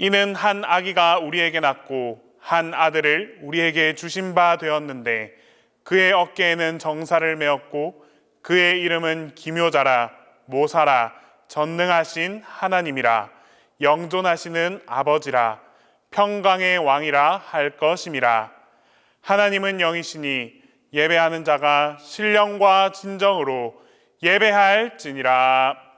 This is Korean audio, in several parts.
이는 한 아기가 우리에게 낳고 한 아들을 우리에게 주신 바 되었는데 그의 어깨에는 정사를 메었고 그의 이름은 기묘자라 모사라 전능하신 하나님이라 영존하시는 아버지라 평강의 왕이라 할 것임이라. 하나님은 영이시니 예배하는 자가 신령과 진정으로 예배할지니라.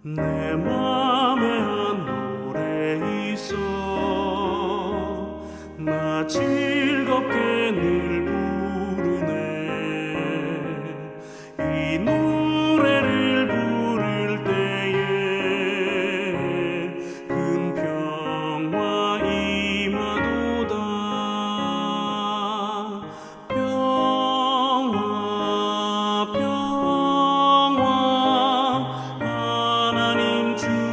내 맘에 한 노래 있어 나 즐겁게 늘 부르네 이 노래를 부를 때에 큰 평화 임하도다 평화 평화 하나님 주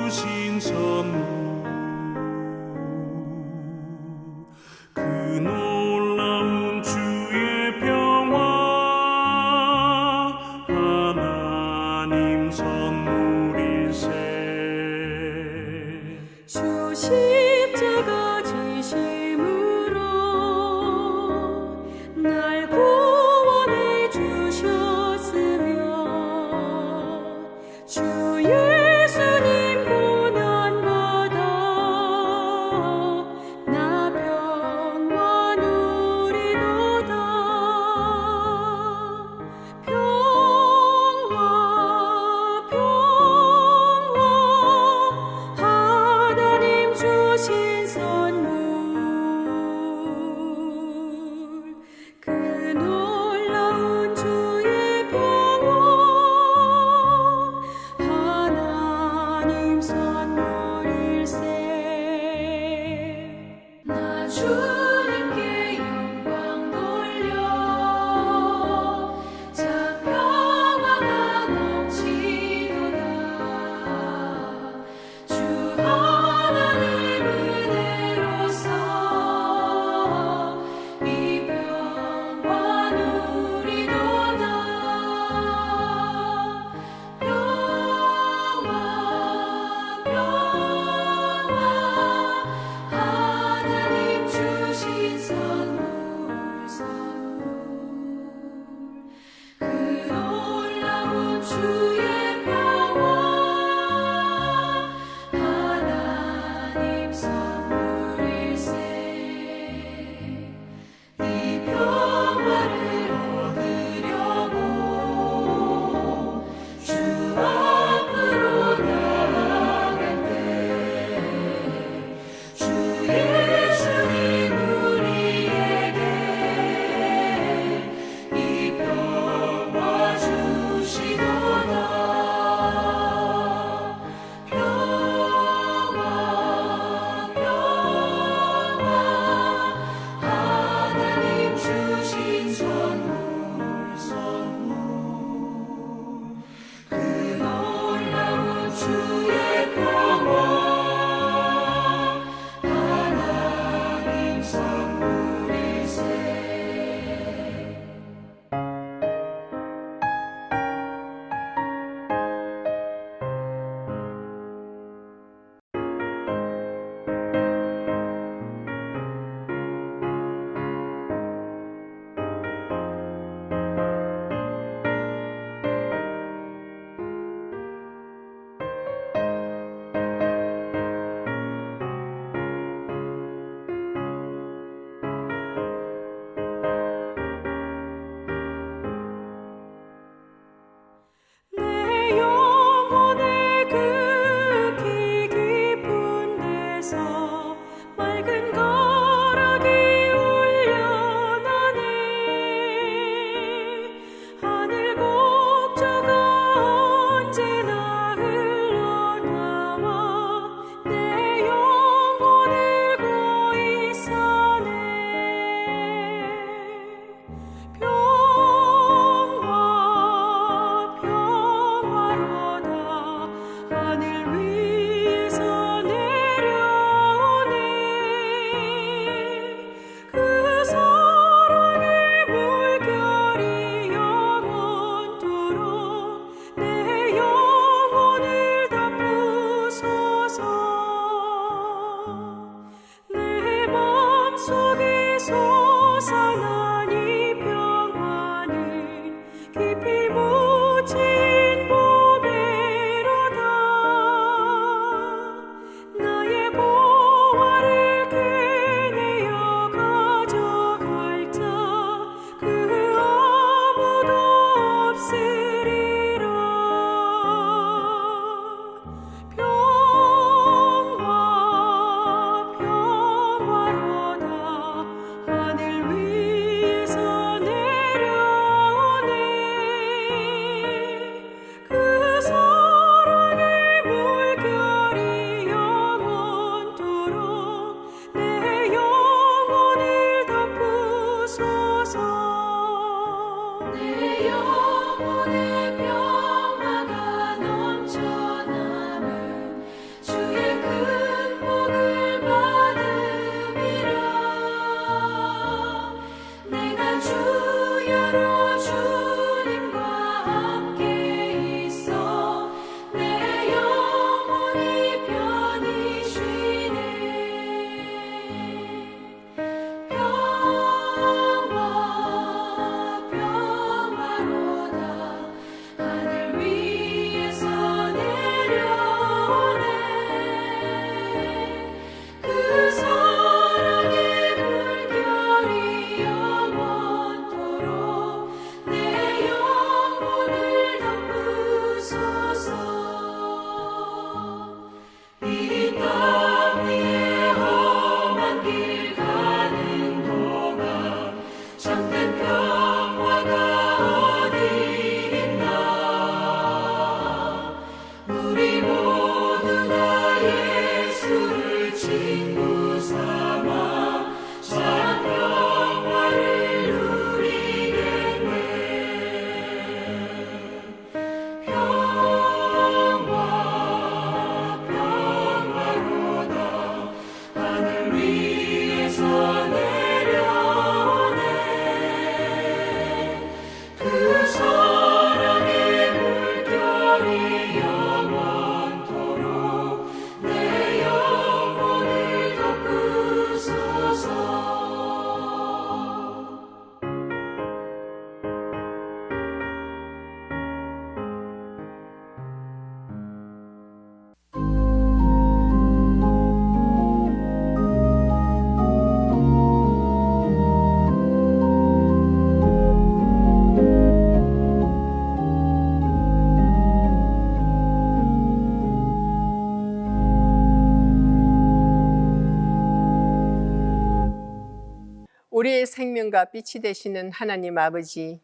우리의 생명과 빛이 되시는 하나님 아버지,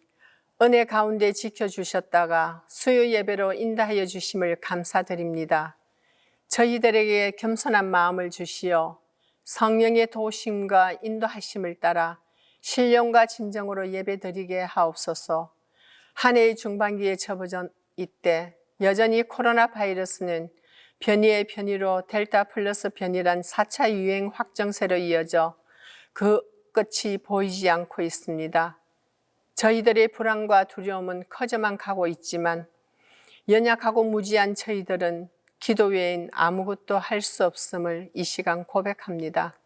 은혜 가운데 지켜주셨다가 수요 예배로 인도하여 주심을 감사드립니다. 저희들에게 겸손한 마음을 주시어 성령의 도우심과 인도하심을 따라 신령과 진정으로 예배드리게 하옵소서. 한 해의 중반기에 접어든 이때 여전히 코로나 바이러스는 변이의 변이로 델타 플러스 변이란 4차 유행 확정세로 이어져 그 끝이 보이지 않고 있습니다. 저희들의 불안과 두려움은 커져만 가고 있지만 연약하고 무지한 저희들은 기도 외엔 아무것도 할 수 없음을 이 시간 고백합니다.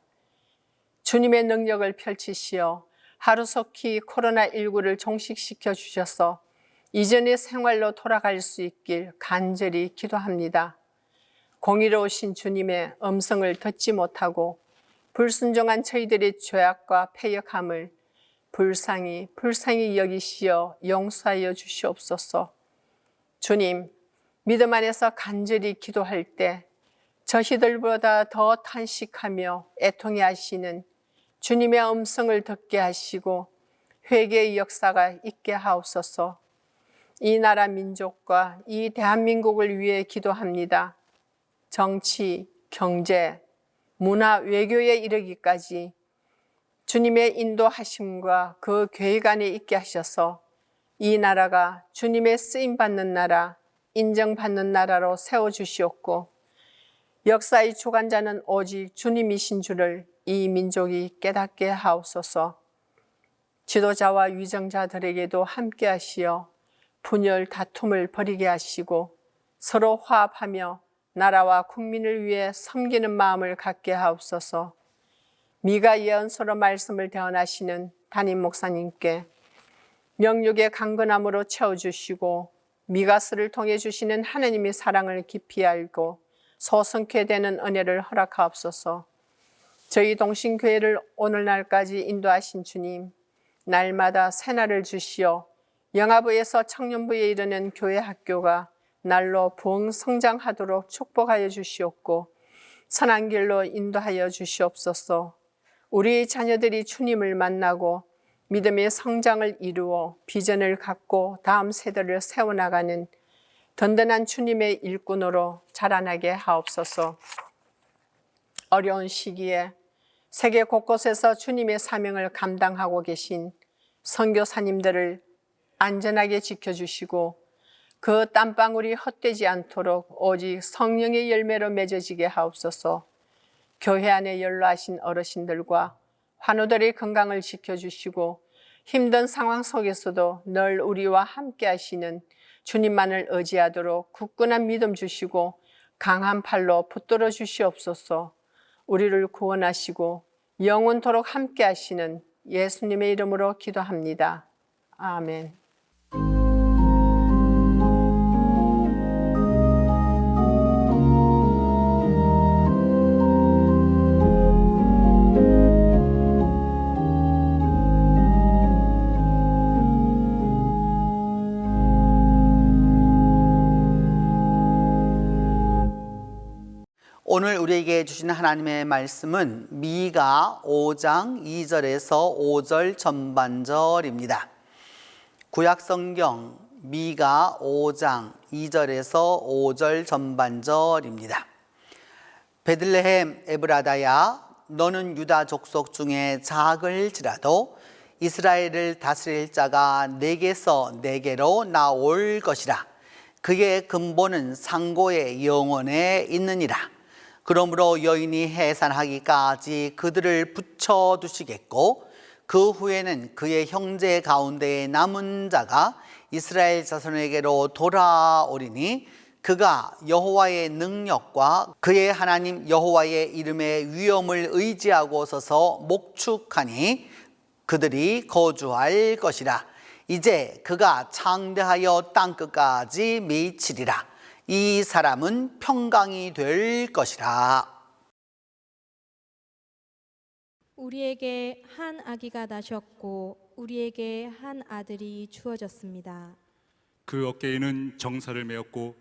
주님의 능력을 펼치시어 하루속히 코로나19를 종식시켜 주셔서 이전의 생활로 돌아갈 수 있길 간절히 기도합니다. 공의로우신 주님의 음성을 듣지 못하고 불순종한 저희들의 죄악과 패역함을 불쌍히 여기시어 용서하여 주시옵소서. 주님, 믿음 안에서 간절히 기도할 때 저희들보다 더 탄식하며 애통해 하시는 주님의 음성을 듣게 하시고 회개의 역사가 있게 하옵소서. 이 나라 민족과 이 대한민국을 위해 기도합니다. 정치, 경제, 문화, 외교에 이르기까지 주님의 인도하심과 그 계획 안에 있게 하셔서 이 나라가 주님의 쓰임받는 나라, 인정받는 나라로 세워주시옵고 역사의 주관자는 오직 주님이신 줄을 이 민족이 깨닫게 하옵소서. 지도자와 위정자들에게도 함께 하시어 분열, 다툼을 버리게 하시고 서로 화합하며 나라와 국민을 위해 섬기는 마음을 갖게 하옵소서. 미가 예언서로 말씀을 대언하시는 담임 목사님께 영육의 강건함으로 채워주시고 미가스를 통해 주시는 하나님의 사랑을 깊이 알고 소성케 되는 은혜를 허락하옵소서. 저희 동신교회를 오늘날까지 인도하신 주님, 날마다 새날을 주시어 영아부에서 청년부에 이르는 교회 학교가 날로 부흥 성장하도록 축복하여 주시옵고 선한 길로 인도하여 주시옵소서. 우리 자녀들이 주님을 만나고 믿음의 성장을 이루어 비전을 갖고 다음 세대를 세워나가는 든든한 주님의 일꾼으로 자라나게 하옵소서. 어려운 시기에 세계 곳곳에서 주님의 사명을 감당하고 계신 선교사님들을 안전하게 지켜주시고 그 땀방울이 헛되지 않도록 오직 성령의 열매로 맺어지게 하옵소서. 교회 안에 연로하신 어르신들과 환우들의 건강을 지켜주시고 힘든 상황 속에서도 늘 우리와 함께 하시는 주님만을 의지하도록 굳건한 믿음 주시고 강한 팔로 붙들어 주시옵소서. 우리를 구원하시고 영원토록 함께 하시는 예수님의 이름으로 기도합니다. 아멘. 오늘 우리에게 주시는 하나님의 말씀은 미가 5장 2절에서 5절 전반절입니다. 구약성경 미가 5장 2절에서 5절 전반절입니다. 베들레헴 에브라다야, 너는 유다 족속 중에 작을지라도 이스라엘을 다스릴 자가 내게서 내게로 나올 것이라. 그의 근본은 상고의 영원에 있느니라. 그러므로 여인이 해산하기까지 그들을 붙여두시겠고 그 후에는 그의 형제 가운데에 남은 자가 이스라엘 자손에게로 돌아오리니 그가 여호와의 능력과 그의 하나님 여호와의 이름의 위엄을 의지하고 서서 목축하니 그들이 거주할 것이라. 이제 그가 창대하여 땅끝까지 미치리라. 이 사람은 평강이 될 것이라. 우리에게 한 아기가 나셨고 우리에게 한 아들이 주어졌습니다. 그 어깨에는 정사를 메었고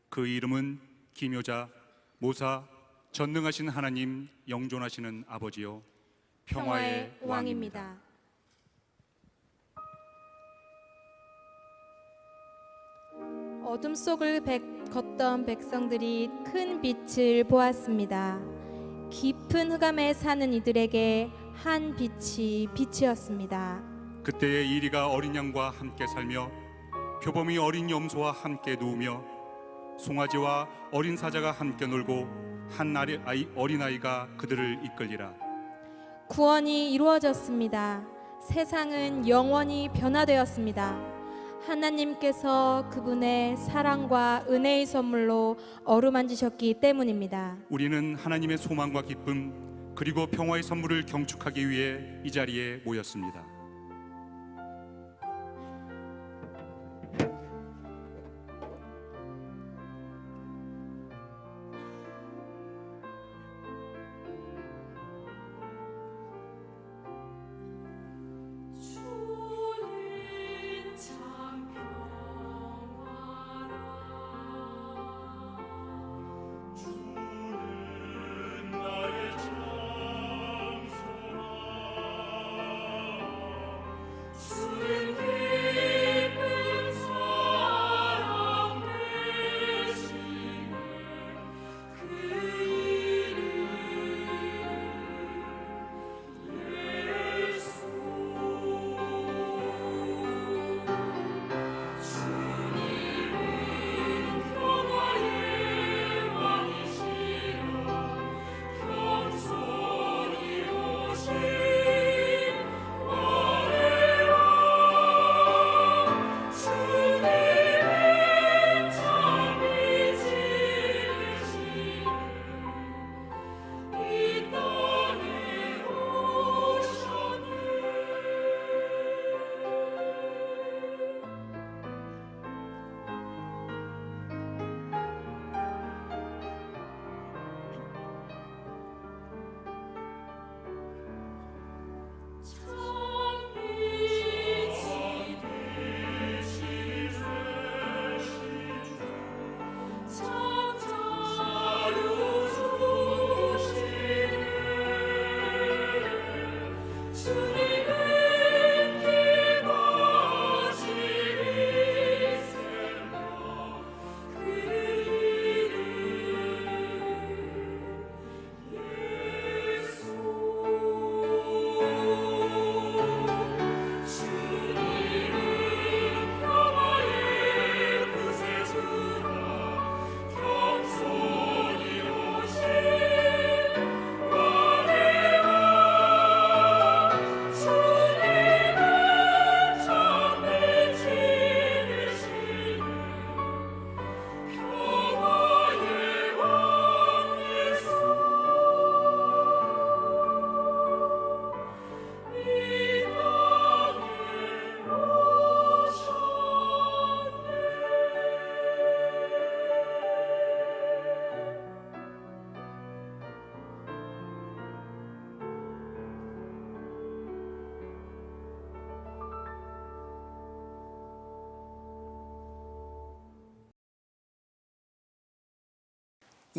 그 이름은 기묘자, 모사, 전능하신 하나님, 영존하시는 아버지요 평화의 왕입니다. 어둠 속을 걷던 백성들이 큰 빛을 보았습니다. 깊은 흑암에 사는 이들에게 한 빛이 빛이었습니다. 그때에 이리가 어린 양과 함께 살며 표범이 어린 염소와 함께 누우며 송아지와 어린 사자가 함께 놀고 한 어린아이가 그들을 이끌리라. 구원이 이루어졌습니다. 세상은 영원히 변화되었습니다. 하나님께서 그분의 사랑과 은혜의 선물로 어루만지셨기 때문입니다. 우리는 하나님의 소망과 기쁨 그리고 평화의 선물을 경축하기 위해 이 자리에 모였습니다.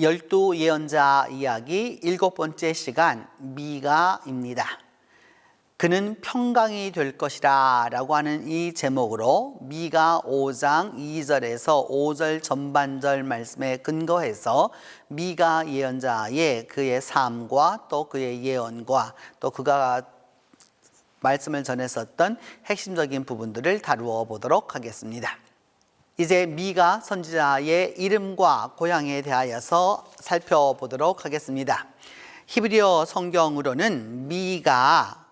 열두 예언자 이야기 7번째 시간 미가입니다. 그는 평강이 될 것이라 라고 하는 이 제목으로 미가 5장 2절에서 5절 전반절 말씀에 근거해서 미가 예언자의 그의 삶과 또 그의 예언과 또 그가 말씀을 전했었던 핵심적인 부분들을 다루어 보도록 하겠습니다. 이제 미가 선지자의 이름과 고향에 대하여서 살펴보도록 하겠습니다. 히브리어 성경으로는 미가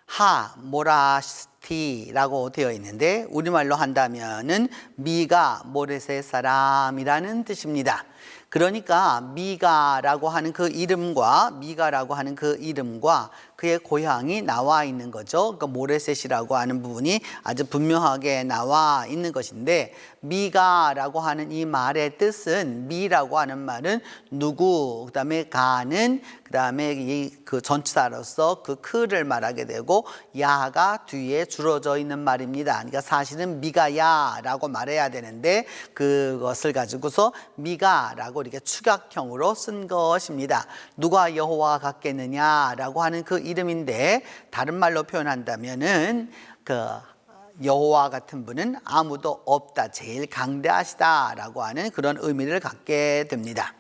하 모라시티라고 되어 있는데 우리말로 한다면은 미가 모레셋 사람이라는 뜻입니다. 그러니까 미가라고 하는 그 이름과 그의 고향이 나와 있는 거죠. 그러니까 모레셋이라고 하는 부분이 아주 분명하게 나와 있는 것인데, 미가라고 하는 이 말의 뜻은, 미라고 하는 말은 누구, 그다음에 가는, 그다음에 그 전치사로서 그 크를 말하게 되고 야가 뒤에 줄어져 있는 말입니다. 그러니까 사실은 미가야라고 말해야 되는데 그것을 가지고서 미가라고 이렇게 축약형으로 쓴 것입니다. 누가 여호와 같겠느냐라고 하는 그 이름인데, 다른 말로 표현한다면은 그 여호와 같은 분은 아무도 없다, 제일 강대하시다라고 하는 그런 의미를 갖게 됩니다.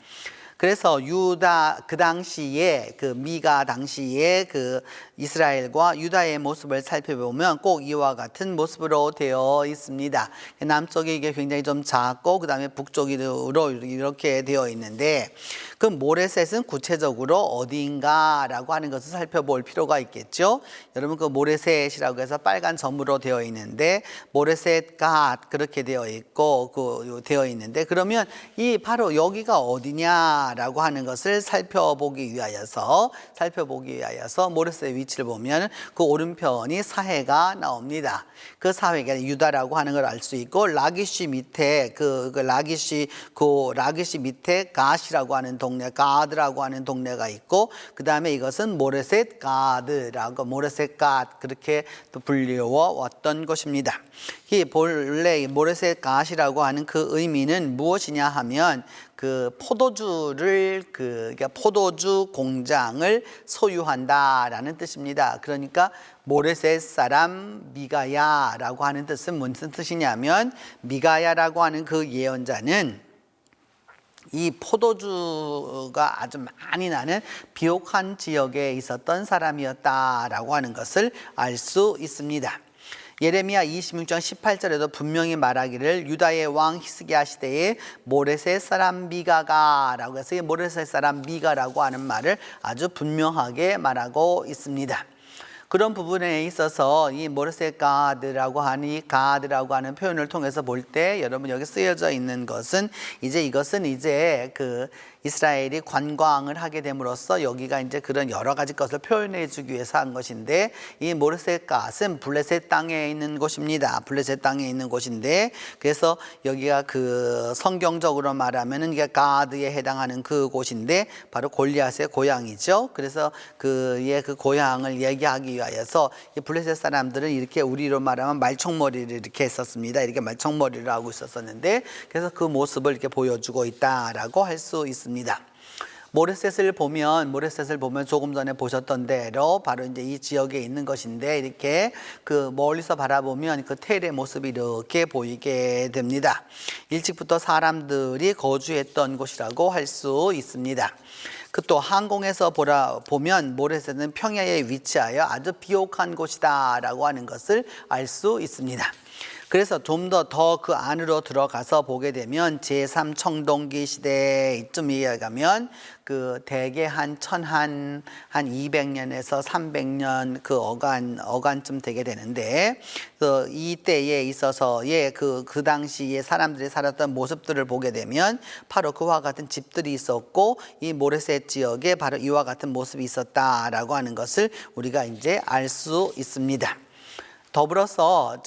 그래서 유다 그 당시에 그 미가 당시에 그 이스라엘과 유다의 모습을 살펴보면 꼭 이와 같은 모습으로 되어 있습니다. 남쪽이 이게 굉장히 좀 작고 그 다음에 북쪽으로 이렇게 되어 있는데 그 모레셋은 구체적으로 어디인가라고 하는 것을 살펴볼 필요가 있겠죠. 여러분 그 모레셋이라고 해서 빨간 점으로 되어 있는데 모레셋 갓 그렇게 되어 있고 되어 있는데 그러면 이 바로 여기가 어디냐라고 하는 것을 살펴보기 위하여서 모레셋의 위치를 보면 그 오른편이 사해가 나옵니다. 그 사해가 유다라고 하는 걸 알 수 있고 라기시 밑에 라기시 밑에 갓이라고 하는 동네 가드라고 하는 동네가 있고 그 다음에 이것은 모레셋 가드라고 모레셋 갓 그렇게 또 불리워 왔던 것입니다. 이 본래 모레셋 갓이라고 하는 그 의미는 무엇이냐 하면 그 포도주를 그러니까 포도주 공장을 소유한다라는 뜻입니다. 그러니까 모레셋 사람 미가야라고 하는 뜻은 무슨 뜻이냐면 미가야라고 하는 그 예언자는 이 포도주가 아주 많이 나는 비옥한 지역에 있었던 사람이었다라고 하는 것을 알 수 있습니다. 예레미야 26장 18절에도 분명히 말하기를 유다의 왕 히스기야 시대에 모레셋 사람 미가가라고 해서 이 모레셋 사람 미가라고 하는 말을 아주 분명하게 말하고 있습니다. 그런 부분에 있어서 이 모레셋 가드라고 하는 표현을 통해서 볼 때 여러분 여기 쓰여져 있는 것은 이것은 그 이스라엘이 관광을 하게 됨으로써 여기가 이제 그런 여러 가지 것을 표현해 주기 위해서 한 것인데 이 모레셋 갓은 블레셋 땅에 있는 곳입니다. 블레셋 땅에 있는 곳인데 그래서 여기가 그 성경적으로 말하면은 이게 가드에 해당하는 그 곳인데 바로 골리앗의 고향이죠. 그래서 그의 그 고향을 얘기하기 위하여서 이 블레셋 사람들은 이렇게 우리로 말하면 말총머리를 이렇게 했었습니다. 이렇게 말총머리를 하고 있었는데 그래서 그 모습을 이렇게 보여주고 있다라고 할 수 있습니다. 모레셋을 보면 조금 전에 보셨던 대로 바로 이제 이 지역에 있는 것인데 이렇게 그 멀리서 바라보면 그 텔의 모습이 이렇게 보이게 됩니다. 일찍부터 사람들이 거주했던 곳이라고 할 수 있습니다. 그 또 항공에서 보면 모레셋은 평야에 위치하여 아주 비옥한 곳이다라고 하는 것을 알 수 있습니다. 그래서 좀 더 그 안으로 들어가서 보게 되면 제3청동기 시대 이쯤에 가면 그 대개 한 200년에서 300년 그 어간쯤 되게 되는데 그 이때에 있어서의 그 당시에 사람들이 살았던 모습들을 보게 되면 바로 그와 같은 집들이 있었고 이 모레셋 지역에 바로 이와 같은 모습이 있었다라고 하는 것을 우리가 이제 알 수 있습니다. 더불어서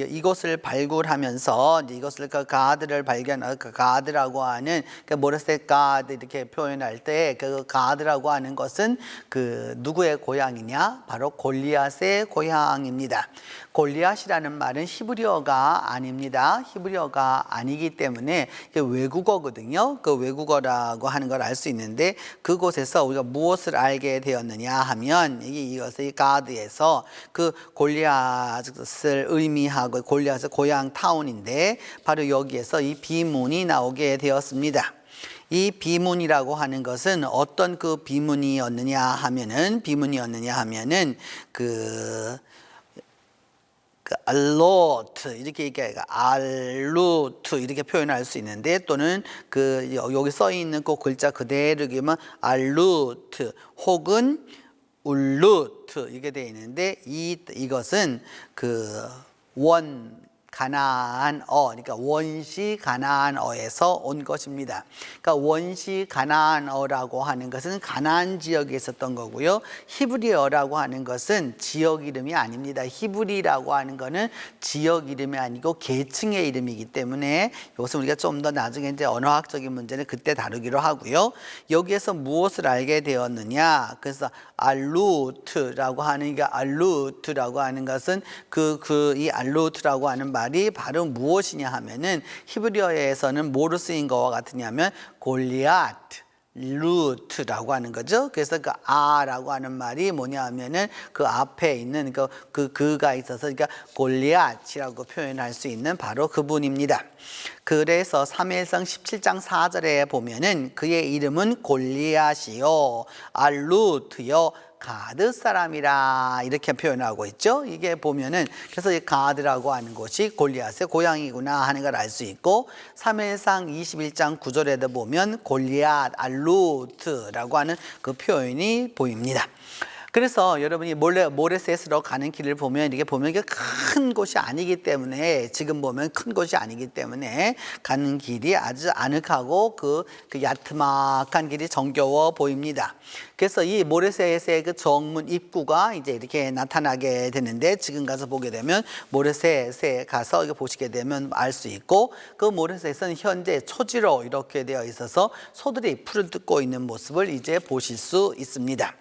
이곳을 발굴하면서 이것을 가드라고 하는 모레셋 가드 이렇게 표현할 때 그 가드라고 하는 것은 그 누구의 고향이냐? 바로 골리앗의 고향입니다. 골리앗이라는 말은 히브리어가 아닙니다. 히브리어가 아니기 때문에 외국어거든요. 그 외국어라고 하는 걸 알 수 있는데 그곳에서 우리가 무엇을 알게 되었느냐 하면 이것의 가드에서 그 골리앗을 의미하고 골리앗의 고향 타운인데 바로 여기에서 이 비문이 나오게 되었습니다. 이 비문이라고 하는 것은 어떤 그 비문이었느냐 하면은 알로트 이렇게 얘기해가 알루트 이렇게 표현할 수 있는데 또는 여기 써 있는 그 글자 그대로 읽으면 알루트 혹은 울루트 이게 되어 있는데 이것은 그러니까 원시 가나안어에서 온 것입니다. 그러니까 원시 가나안어라고 하는 것은 가나안 지역에 있었던 거고요. 히브리어라고 하는 것은 지역 이름이 아닙니다. 히브리라고 하는 것은 지역 이름이 아니고 계층의 이름이기 때문에 이것은 우리가 좀 더 나중에 이제 언어학적인 문제는 그때 다루기로 하고요. 여기에서 무엇을 알게 되었느냐? 그래서 알루트라고 하는 것은 이 알루트라고 하는 말이 바로 무엇이냐 하면은 히브리어에서는 뭐로 쓰인 것과 같으냐면 골리앗 루트라고 하는 거죠. 그래서 그 아라고 하는 말이 뭐냐면은 그 앞에 있는 그가 있어서 그러니까 골리앗이라고 표현할 수 있는 바로 그분입니다. 그래서 사무엘상 17장 4절에 보면은 그의 이름은 골리앗이요 알루트요 가드 사람이라 이렇게 표현하고 있죠. 이게 보면은 그래서 이 가드라고 하는 곳이 골리앗의 고향이구나 하는 걸 알 수 있고 사무엘상 21장 9절에도 보면 골리앗 알루트라고 하는 그 표현이 보입니다. 그래서 여러분이 모레셋으로 가는 길을 보면 이게 보면 이게 큰 곳이 아니기 때문에 지금 보면 큰 곳이 아니기 때문에 가는 길이 아주 아늑하고 그 야트막한 길이 정겨워 보입니다. 그래서 이 모레셋의 그 정문 입구가 이제 이렇게 나타나게 되는데 지금 가서 보게 되면 모레셋에 가서 이거 보시게 되면 알 수 있고 그 모레셋은 현재 초지로 이렇게 되어 있어서 소들이 풀을 뜯고 있는 모습을 이제 보실 수 있습니다.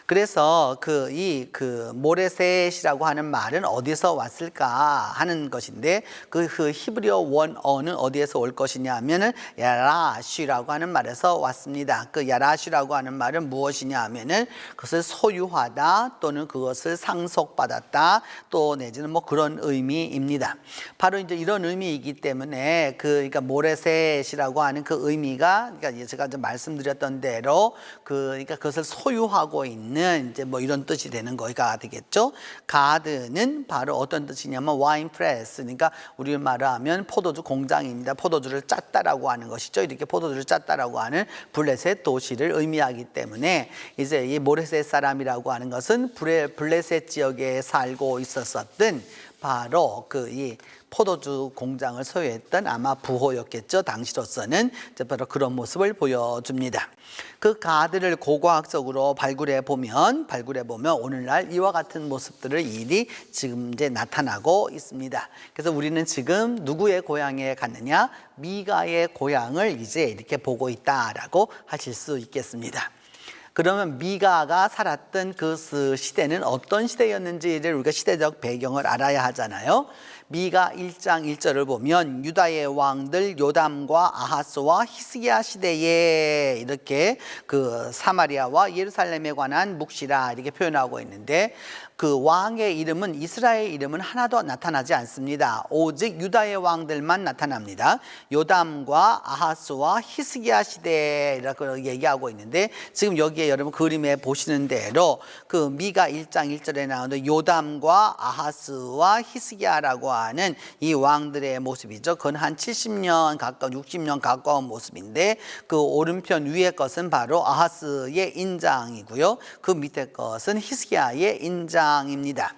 그래서 그 모레셋이라고 하는 말은 어디서 왔을까 하는 것인데 그 히브리어 원어는 어디에서 올 것이냐 하면은 야라시라고 하는 말에서 왔습니다. 그 야라시라고 하는 말은 무엇이냐 하면은 그것을 소유하다 또는 그것을 상속받았다 또 내지는 뭐 그런 의미입니다. 바로 이제 이런 의미이기 때문에 그러니까 모레셋이라고 하는 그 의미가 그러니까 제가 이제 말씀드렸던 대로 그러니까 그것을 소유하고 있는 이제 뭐 이런 뜻이 되는 거가 되겠죠. 가드는 바로 어떤 뜻이냐면 와인 프레스, 그러니까 우리말로 하면 포도주 공장입니다. 포도주를 짰다라고 하는 것이죠. 이렇게 포도주를 짰다라고 하는 블레셋 도시를 의미하기 때문에 이제 이 모레셋 사람이라고 하는 것은 블레셋 지역에 살고 있었던 바로 이 포도주 공장을 소유했던 아마 부호였겠죠. 당시로서는 바로 그런 모습을 보여줍니다. 그 가드를 고고학적으로 발굴해 보면 오늘날 이와 같은 모습들을 일이 지금 이제 나타나고 있습니다. 그래서 우리는 지금 누구의 고향에 갔느냐? 미가의 고향을 이제 이렇게 보고 있다라고 하실 수 있겠습니다. 그러면 미가가 살았던 그 시대는 어떤 시대였는지를 우리가 시대적 배경을 알아야 하잖아요. 미가 1장 1절을 보면 유다의 왕들 요담과 아하스와 히스기야 시대에 이렇게 그 사마리아와 예루살렘에 관한 묵시라 이렇게 표현하고 있는데 그 왕의 이름은 이스라엘 이름은 하나도 나타나지 않습니다. 오직 유다의 왕들만 나타납니다. 요담과 아하스와 히스기야 시대라고 얘기하고 있는데 지금 여기에 여러분 그림에 보시는 대로 그 미가 1장 1절에 나오는 요담과 아하스와 히스기야라고 하는 이 왕들의 모습이죠. 그건 한 70년 가까운 60년 가까운 모습인데 그 오른편 위의 것은 바로 아하스의 인장이고요. 그 밑에 것은 히스기야의 인장입니다.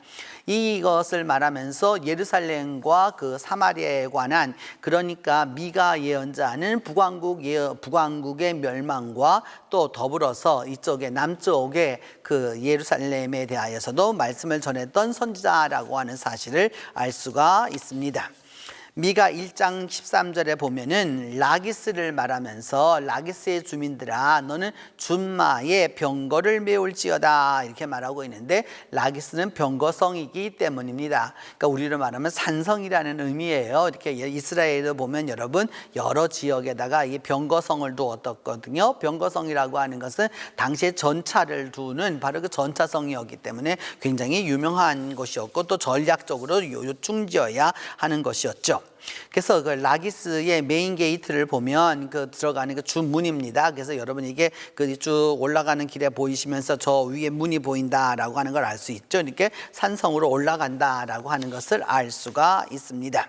이것을 말하면서 예루살렘과 그 사마리아에 관한 그러니까 미가 예언자는 북왕국의 멸망과 또 더불어서 이쪽에 남쪽에 그 예루살렘에 대하여서도 말씀을 전했던 선지자라고 하는 사실을 알 수가 있습니다. 미가 1장 13절에 보면은 라기스를 말하면서 라기스의 주민들아 너는 준마의 병거를 메울지어다 이렇게 말하고 있는데 라기스는 병거성이기 때문입니다. 그러니까 우리로 말하면 산성이라는 의미예요. 이렇게 이스라엘에 보면 여러분 여러 지역에다가 이 병거성을 두었거든요. 병거성이라고 하는 것은 당시에 전차를 두는 바로 그 전차성이었기 때문에 굉장히 유명한 곳이었고 또 전략적으로 요충지어야 하는 것이었죠. 그래서 그 라기스의 메인 게이트를 보면 그 들어가는 그 주문입니다. 그래서 여러분 이게 그 쭉 올라가는 길에 보이시면서 저 위에 문이 보인다라고 하는 걸 알 수 있죠. 이렇게 산성으로 올라간다라고 하는 것을 알 수가 있습니다.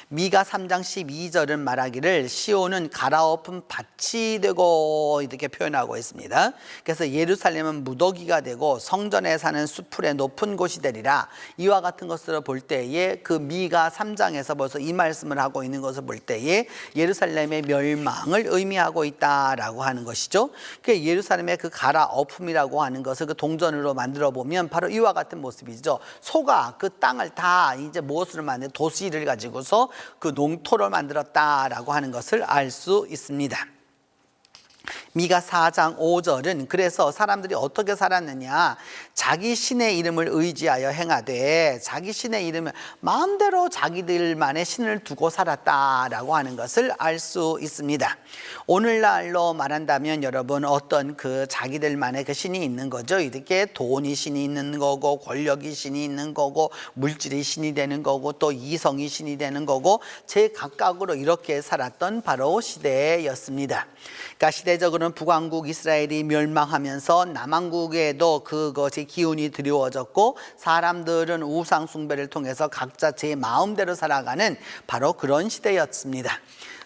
미가 3장 12절은 말하기를 시온은 갈아엎은 밭이 되고 이렇게 표현하고 있습니다. 그래서 예루살렘은 무더기가 되고 성전에 사는 수풀의 높은 곳이 되리라. 이와 같은 것을 볼 때에 그 미가 3장에서 벌써 이 말씀을 하고 있는 것을 볼 때에 예루살렘의 멸망을 의미하고 있다라고 하는 것이죠. 그 예루살렘의 그 갈아엎음이라고 하는 것을 그 동전으로 만들어 보면 바로 이와 같은 모습이죠. 소가 그 땅을 다 이제 무엇으로 만든 도시를 가지고서 그 농토를 만들었다라고 하는 것을 알 수 있습니다. 미가 4장 5절은 그래서 사람들이 어떻게 살았느냐, 자기 신의 이름을 의지하여 행하되 자기 신의 이름을 마음대로 자기들만의 신을 두고 살았다라고 하는 것을 알 수 있습니다. 오늘날로 말한다면 여러분 어떤 그 자기들만의 그 신이 있는 거죠. 이렇게 돈이 신이 있는 거고, 권력이 신이 있는 거고, 물질이 신이 되는 거고, 또 이성이 신이 되는 거고, 제각각으로 이렇게 살았던 바로 시대였습니다. 그러니까 시대적으로는 북왕국 이스라엘이 멸망하면서 남왕국에도 그것이 기운이 드리워졌고, 사람들은 우상 숭배를 통해서 각자 제 마음대로 살아가는 바로 그런 시대였습니다.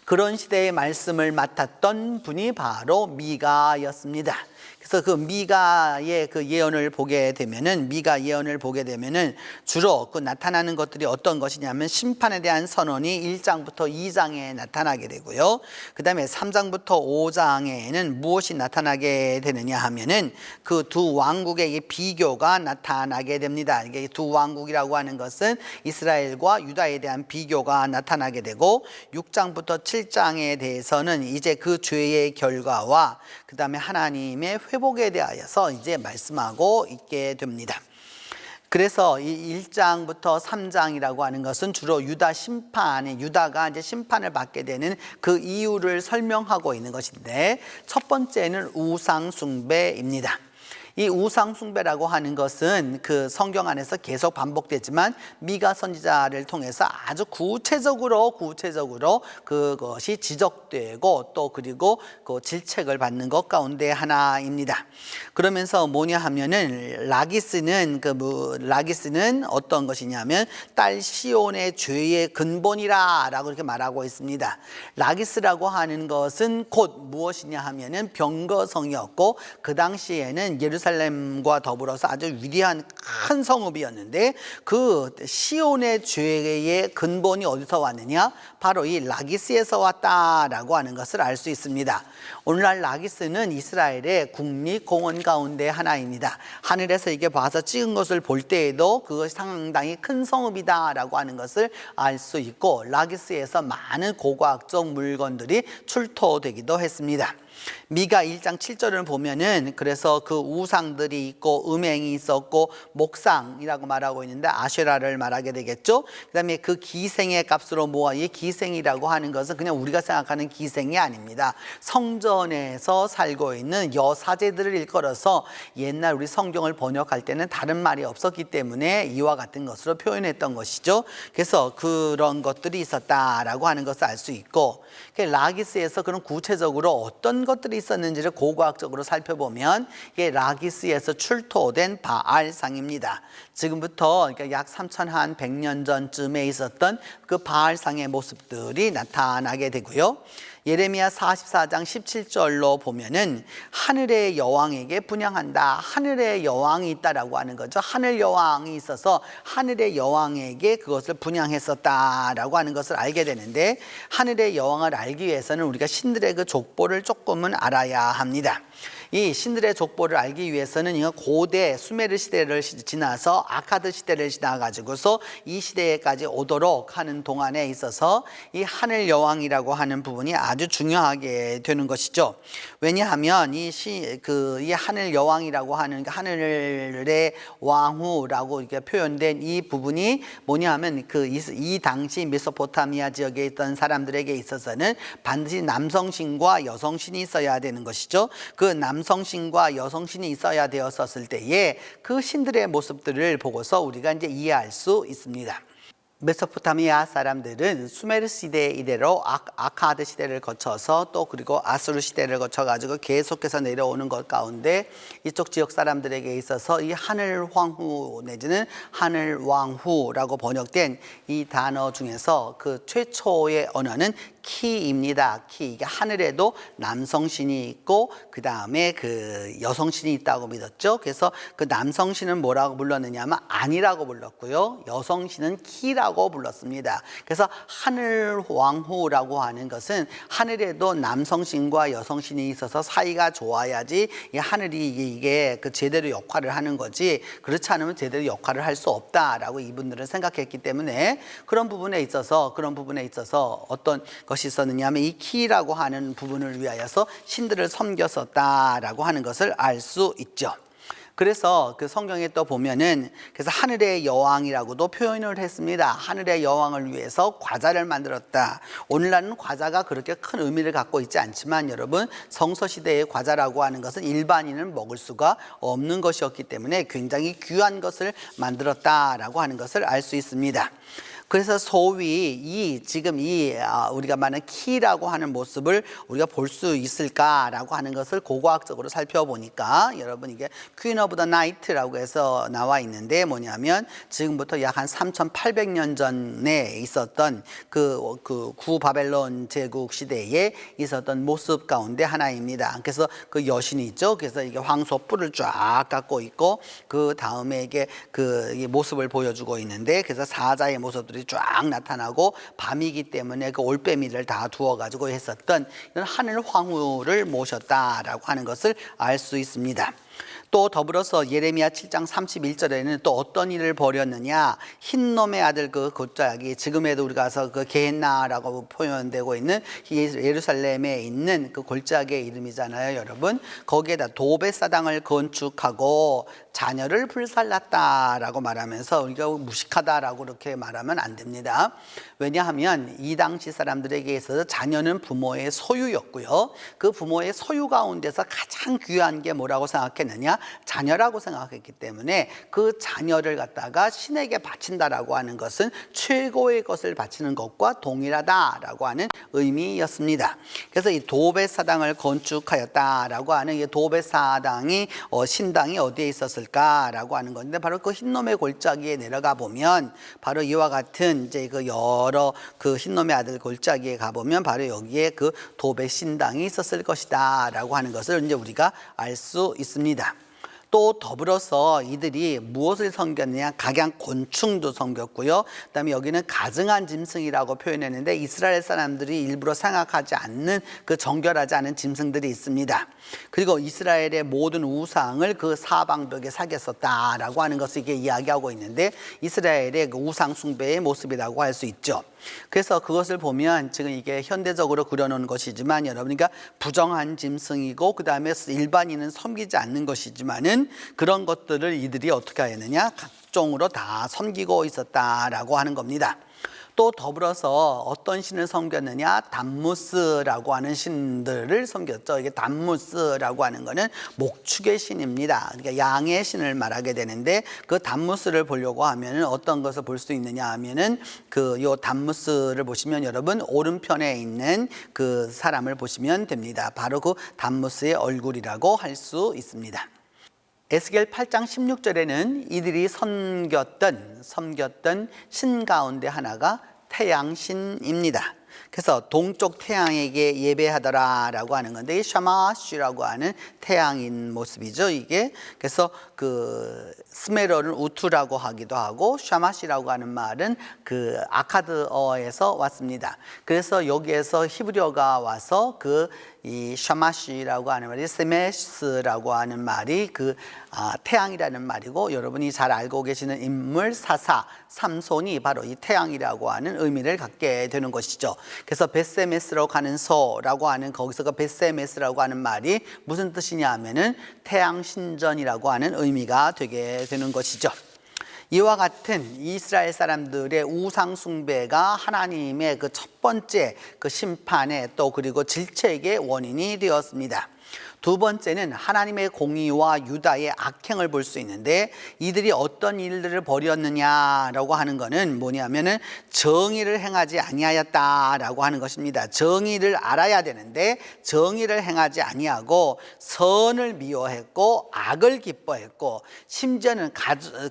그런 시대의 말씀을 맡았던 분이 바로 미가였습니다. 그래서 그 미가의 그 예언을 보게 되면은, 미가 예언을 보게 되면은 주로 그 나타나는 것들이 어떤 것이냐면 심판에 대한 선언이 1장부터 2장에 나타나게 되고요. 그 다음에 3장부터 5장에는 무엇이 나타나게 되느냐 하면은 그 두 왕국의 비교가 나타나게 됩니다. 이게 두 왕국이라고 하는 것은 이스라엘과 유다에 대한 비교가 나타나게 되고, 6장부터 7장에 대해서는 이제 그 죄의 결과와 그 다음에 하나님의 회복에 대하여서 이제 말씀하고 있게 됩니다. 그래서 이 1장부터 3장이라고 하는 것은 주로 유다가 이제 심판을 받게 되는 그 이유를 설명하고 있는 것인데, 첫 번째는 우상 숭배입니다. 이 우상 숭배라고 하는 것은 그 성경 안에서 계속 반복되지만 미가 선지자를 통해서 아주 구체적으로 그것이 지적되고 또 그리고 그 질책을 받는 것 가운데 하나입니다. 그러면서 뭐냐 하면은 라기스는 어떤 것이냐면 딸 시온의 죄의 근본이라라고 이렇게 말하고 있습니다. 라기스라고 하는 것은 곧 무엇이냐 하면은 병거성이었고, 그 당시에는 예루살렘과 더불어서 아주 위대한 큰 성읍이었는데, 그 시온의 죄의 근본이 어디서 왔느냐? 바로 이 라기스에서 왔다라고 하는 것을 알 수 있습니다. 오늘날 라기스는 이스라엘의 국립공원 가운데 하나입니다. 하늘에서 이게 봐서 찍은 것을 볼 때에도 그것이 상당히 큰 성읍이다라고 하는 것을 알 수 있고, 라기스에서 많은 고고학적 물건들이 출토되기도 했습니다. 미가 1장 7절을 보면은 그래서 그 우상들이 있고 음행이 있었고 목상이라고 말하고 있는데 아쉐라를 말하게 되겠죠. 그 다음에 그 기생의 값으로 모아, 이 기생이라고 하는 것은 그냥 우리가 생각하는 기생이 아닙니다. 성전에서 살고 있는 여사제들을 일컬어서 옛날 우리 성경을 번역할 때는 다른 말이 없었기 때문에 이와 같은 것으로 표현했던 것이죠. 그래서 그런 것들이 있었다라고 하는 것을 알 수 있고, 라기스에서 그런 구체적으로 어떤 것들이 있었는지를 고고학적으로 살펴보면 이게 라기스에서 출토된 바알상입니다. 지금부터 그러니까 약 3100년 전쯤에 있었던 그 바알상의 모습들이 나타나게 되고요. 예레미야 44장 17절로 보면은 하늘의 여왕에게 분향한다. 하늘의 여왕이 있다라고 하는 거죠. 하늘 여왕이 있어서 하늘의 여왕에게 그것을 분향했었다라고 하는 것을 알게 되는데, 하늘의 여왕을 알기 위해서는 우리가 신들의 그 족보를 조금은 알아야 합니다. 이 신들의 족보를 알기 위해서는 이거 고대 수메르 시대를 지나서 아카드 시대를 지나가지고서 이 시대에까지 오도록 하는 동안에 있어서 이 하늘 여왕이라고 하는 부분이 아주 중요하게 되는 것이죠. 왜냐하면 이 하늘 여왕이라고 하는 하늘의 왕후라고 이렇게 표현된 이 부분이 뭐냐 하면 이 당시 메소포타미아 지역에 있던 사람들에게 있어서는 반드시 남성신과 여성신이 있어야 되는 것이죠. 그 남성신과 여성신이 있어야 되었었을 때에 그 신들의 모습들을 보고서 우리가 이제 이해할 수 있습니다. 메소포타미아 사람들은 수메르 시대 이래로 아카드 시대를 거쳐서 또 그리고 아수르 시대를 거쳐가지고 계속해서 내려오는 것 가운데 이쪽 지역 사람들에게 있어서 이 하늘 황후 내지는 하늘 왕후라고 번역된 이 단어 중에서 그 최초의 언어는 키입니다. 키. 이게 하늘에도 남성신이 있고 그 다음에 그 여성신이 있다고 믿었죠. 그래서 그 남성신은 뭐라고 불렀느냐면 아니라고 불렀고요. 여성신은 키라고 불렀습니다. 그래서 하늘 왕후라고 하는 것은 하늘에도 남성신과 여성신이 있어서 사이가 좋아야지 이 하늘이 이게 그 제대로 역할을 하는 거지, 그렇지 않으면 제대로 역할을 할 수 없다라고 이분들은 생각했기 때문에 그런 부분에 있어서 어떤 것이 것이 있었느냐 하면 이 키라고 하는 부분을 위하여서 신들을 섬겼었다라고 하는 것을 알 수 있죠. 그래서 그 성경에 또 보면은 그래서 하늘의 여왕이라고도 표현을 했습니다. 하늘의 여왕을 위해서 과자를 만들었다. 오늘날은 과자가 그렇게 큰 의미를 갖고 있지 않지만 여러분, 성서시대의 과자라고 하는 것은 일반인은 먹을 수가 없는 것이었기 때문에 굉장히 귀한 것을 만들었다라고 하는 것을 알 수 있습니다. 그래서 소위 지금 우리가 말하는 키라고 하는 모습을 우리가 볼 수 있을까라고 하는 것을 고고학적으로 살펴보니까 여러분, 이게 퀸 오브 더 나이트라고 해서 나와 있는데 뭐냐면 지금부터 약 한 3,800년 전에 있었던 그 구바벨론 제국 시대에 있었던 모습 가운데 하나입니다. 그래서 그 여신이 있죠. 그래서 이게 황소 뿔을 쫙 갖고 있고 그 다음에 이게 이 모습을 보여주고 있는데, 그래서 사자의 모습들이 쫙 나타나고 밤이기 때문에 그 올빼미를 다 두어가지고 했었던 이런 하늘 황후를 모셨다라고 하는 것을 알 수 있습니다. 또 더불어서 예레미야 7장 31절에는 또 어떤 일을 벌였느냐, 흰놈의 아들 그 골짜기, 지금에도 우리가 가서 그 게헨나라고 표현되고 있는 예루살렘에 있는 그 골짜기의 이름이잖아요, 여러분. 거기에다 도벳사당을 건축하고 자녀를 불살랐다라고 말하면서 우리가 무식하다라고 그렇게 말하면 안 됩니다. 왜냐하면 이 당시 사람들에게 있어서 자녀는 부모의 소유였고요. 그 부모의 소유 가운데서 가장 귀한 게 뭐라고 생각했느냐? 자녀라고 생각했기 때문에 그 자녀를 갖다가 신에게 바친다라고 하는 것은 최고의 것을 바치는 것과 동일하다라고 하는 의미였습니다. 그래서 이 도벳사당을 건축하였다라고 하는 이 도벳사당이 신당이 어디에 있었을까라고 하는 건데, 바로 그 흰놈의 골짜기에 내려가 보면 바로 이와 같은 이제 그 여러 그 흰놈의 아들 골짜기에 가 보면 바로 여기에 그 도벳 신당이 있었을 것이다라고 하는 것을 이제 우리가 알 수 있습니다. 또 더불어서 이들이 무엇을 섬겼느냐, 각양 곤충도 섬겼고요. 그다음에 여기는 가증한 짐승이라고 표현했는데 이스라엘 사람들이 일부러 생각하지 않는 그 정결하지 않은 짐승들이 있습니다. 그리고 이스라엘의 모든 우상을 그 사방벽에 새겼었다라고 하는 것을 이게 이야기하고 있는데, 이스라엘의 그 우상 숭배의 모습이라고 할 수 있죠. 그래서 그것을 보면 지금 이게 현대적으로 그려놓은 것이지만 여러분, 그러니까 부정한 짐승이고 그 다음에 일반인은 섬기지 않는 것이지만은 그런 것들을 이들이 어떻게 하였느냐, 각종으로 다 섬기고 있었다라고 하는 겁니다. 또 더불어서 어떤 신을 섬겼느냐, 담무스라고 하는 신들을 섬겼죠. 이게 담무스라고 하는 거는 목축의 신입니다. 그러니까 양의 신을 말하게 되는데, 그 담무스를 보려고 하면은 어떤 것을 볼 수 있느냐 하면은 요 담무스를 보시면 여러분 오른편에 있는 그 사람을 보시면 됩니다. 바로 그 담무스의 얼굴이라고 할 수 있습니다. 에스겔 8장 16절에는 이들이 섬겼던 신 가운데 하나가 태양신입니다. 그래서 동쪽 태양에게 예배하더라라고 하는 건데, 이 샤마시라고 하는 태양인 모습이죠, 이게. 그래서 그 스메러는 우투라고 하기도 하고, 샤마시라고 하는 말은 그 아카드어에서 왔습니다. 그래서 여기에서 히브리어가 와서 이 샤마시라고 하는 말이 세메스라고 하는 말이 태양이라는 말이고, 여러분이 잘 알고 계시는 인물 사사 삼손이 바로 이 태양이라고 하는 의미를 갖게 되는 것이죠. 그래서 베세메스로 가는 소라고 하는, 거기서 그 베세메스라고 하는 말이 무슨 뜻이냐 하면은 태양 신전이라고 하는 의미가 되게 되는 것이죠. 이와 같은 이스라엘 사람들의 우상 숭배가 하나님의 그 첫 번째 그 심판의 또 그리고 질책의 원인이 되었습니다. 두 번째는 하나님의 공의와 유다의 악행을 볼 수 있는데, 이들이 어떤 일들을 벌였느냐라고 하는 것은 뭐냐면은 정의를 행하지 아니하였다라고 하는 것입니다. 정의를 알아야 되는데 정의를 행하지 아니하고 선을 미워했고 악을 기뻐했고, 심지어는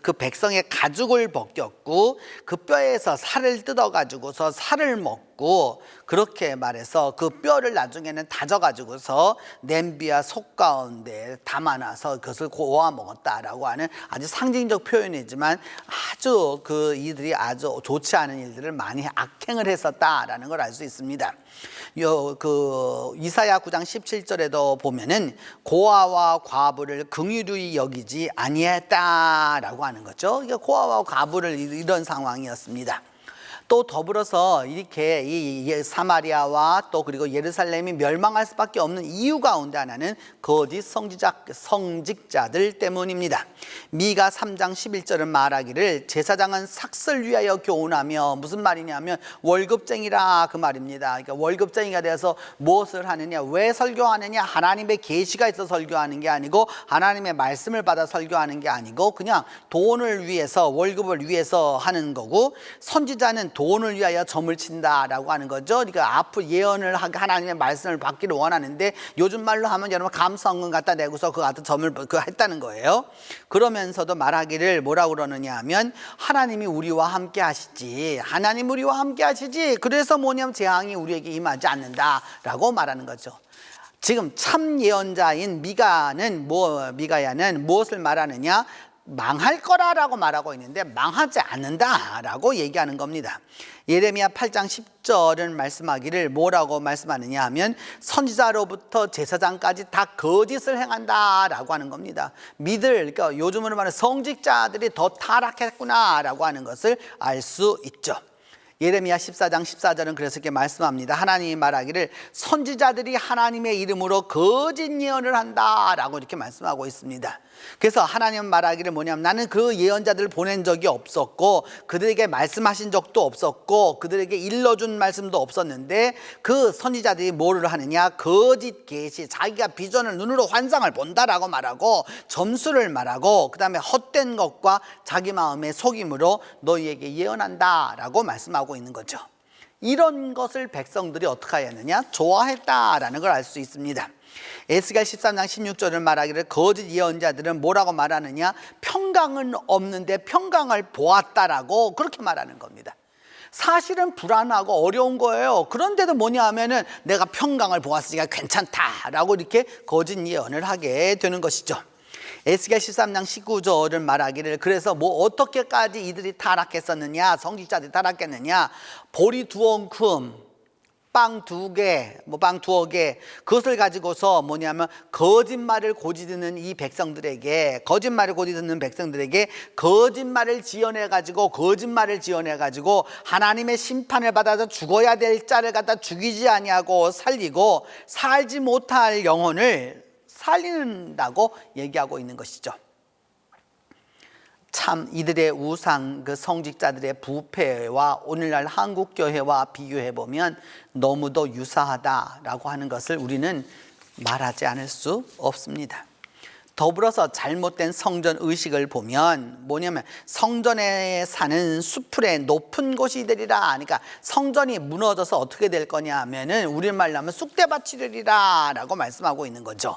그 백성의 가죽을 벗겼고 그 뼈에서 살을 뜯어가지고서 살을 먹고, 그렇게 말해서 그 뼈를 나중에는 다져가지고서 냄비와 속 가운데 담아놔서 그것을 고아 먹었다라고 하는 아주 상징적 표현이지만, 아주 이들이 아주 좋지 않은 일들을 많이 악행을 했었다라는 걸 알 수 있습니다. 이사야 9장 17절에도 보면은 고아와 과부를 긍휼히 여기지 아니했다라고 하는 거죠. 고아와 과부를 이런 상황이었습니다. 또 더불어서 이렇게 이 사마리아와 또 그리고 예루살렘이 멸망할 수밖에 없는 이유 가운데 하나는 거짓 성직자들 때문입니다. 미가 3장 11절은 말하기를 제사장은 삭슬 위하여 교훈하며, 무슨 말이냐면 월급쟁이라 그 말입니다. 그러니까 월급쟁이가 되어서 무엇을 하느냐, 왜 설교하느냐, 하나님의 계시가 있어 설교하는 게 아니고 하나님의 말씀을 받아 설교하는 게 아니고 그냥 돈을 위해서, 월급을 위해서 하는 거고, 선지자는 돈을 위하여 점을 친다라고 하는 거죠. 그러니까 앞으로 예언을 하고 하나님의 말씀을 받기를 원하는데, 요즘 말로 하면 여러분 감성은 갖다 내고서 그 갖다 점을 했다는 거예요. 그러면서도 말하기를 뭐라고 그러느냐 하면, 하나님이 우리와 함께 하시지, 하나님 우리와 함께 하시지, 그래서 뭐냐면 재앙이 우리에게 임하지 않는다라고 말하는 거죠. 지금 참 예언자인 미가야는 무엇을 말하느냐, 망할 거라고 말하고 있는데 망하지 않는다라고 얘기하는 겁니다. 예레미야 8장 10절은 말씀하기를 뭐라고 말씀하느냐 하면, 선지자로부터 제사장까지 다 거짓을 행한다라고 하는 겁니다. 그러니까 요즘으로 말하면 성직자들이 더 타락했구나라고 하는 것을 알 수 있죠. 예레미야 14장 14절은 그래서 이렇게 말씀합니다. 하나님이 말하기를 선지자들이 하나님의 이름으로 거짓 예언을 한다라고 이렇게 말씀하고 있습니다. 그래서 하나님 말하기를 뭐냐면, 나는 그 예언자들을 보낸 적이 없었고 그들에게 말씀하신 적도 없었고 그들에게 일러준 말씀도 없었는데, 그 선지자들이 뭐를 하느냐, 거짓 계시, 자기가 비전을 눈으로 환상을 본다라고 말하고 점수를 말하고 그 다음에 헛된 것과 자기 마음의 속임으로 너희에게 예언한다라고 말씀하고 있는 거죠. 이런 것을 백성들이 어떻게 하였느냐, 좋아했다라는 걸 알 수 있습니다. 에스겔 13장 16절을 말하기를 거짓 예언자들은 뭐라고 말하느냐, 평강은 없는데 평강을 보았다라고 그렇게 말하는 겁니다. 사실은 불안하고 어려운 거예요. 그런데도 뭐냐 하면은 내가 평강을 보았으니까 괜찮다라고 이렇게 거짓 예언을 하게 되는 것이죠. 에스겔 13장 19절은 말하기를, 그래서 뭐 어떻게까지 이들이 타락했었느냐, 성직자들이 타락했느냐, 보리 2엉큼 빵 2개, 빵 2개, 그것을 가지고서 뭐냐면 거짓말을 고지듣는 이 백성들에게, 거짓말을 지어내가지고 하나님의 심판을 받아서 죽어야 될 자를 갖다 죽이지 아니하고 살리고, 살지 못할 영혼을 살린다고 얘기하고 있는 것이죠. 참 이들의 우상, 그 성직자들의 부패와 오늘날 한국교회와 비교해보면 너무도 유사하다라고 하는 것을 우리는 말하지 않을 수 없습니다. 더불어서 잘못된 성전 의식을 보면 뭐냐면, 성전에 사는 수풀의 높은 곳이 되리라. 그러니까 성전이 무너져서 어떻게 될 거냐 하면은 우리말로 하면 쑥대밭이 되리라 라고 말씀하고 있는 거죠.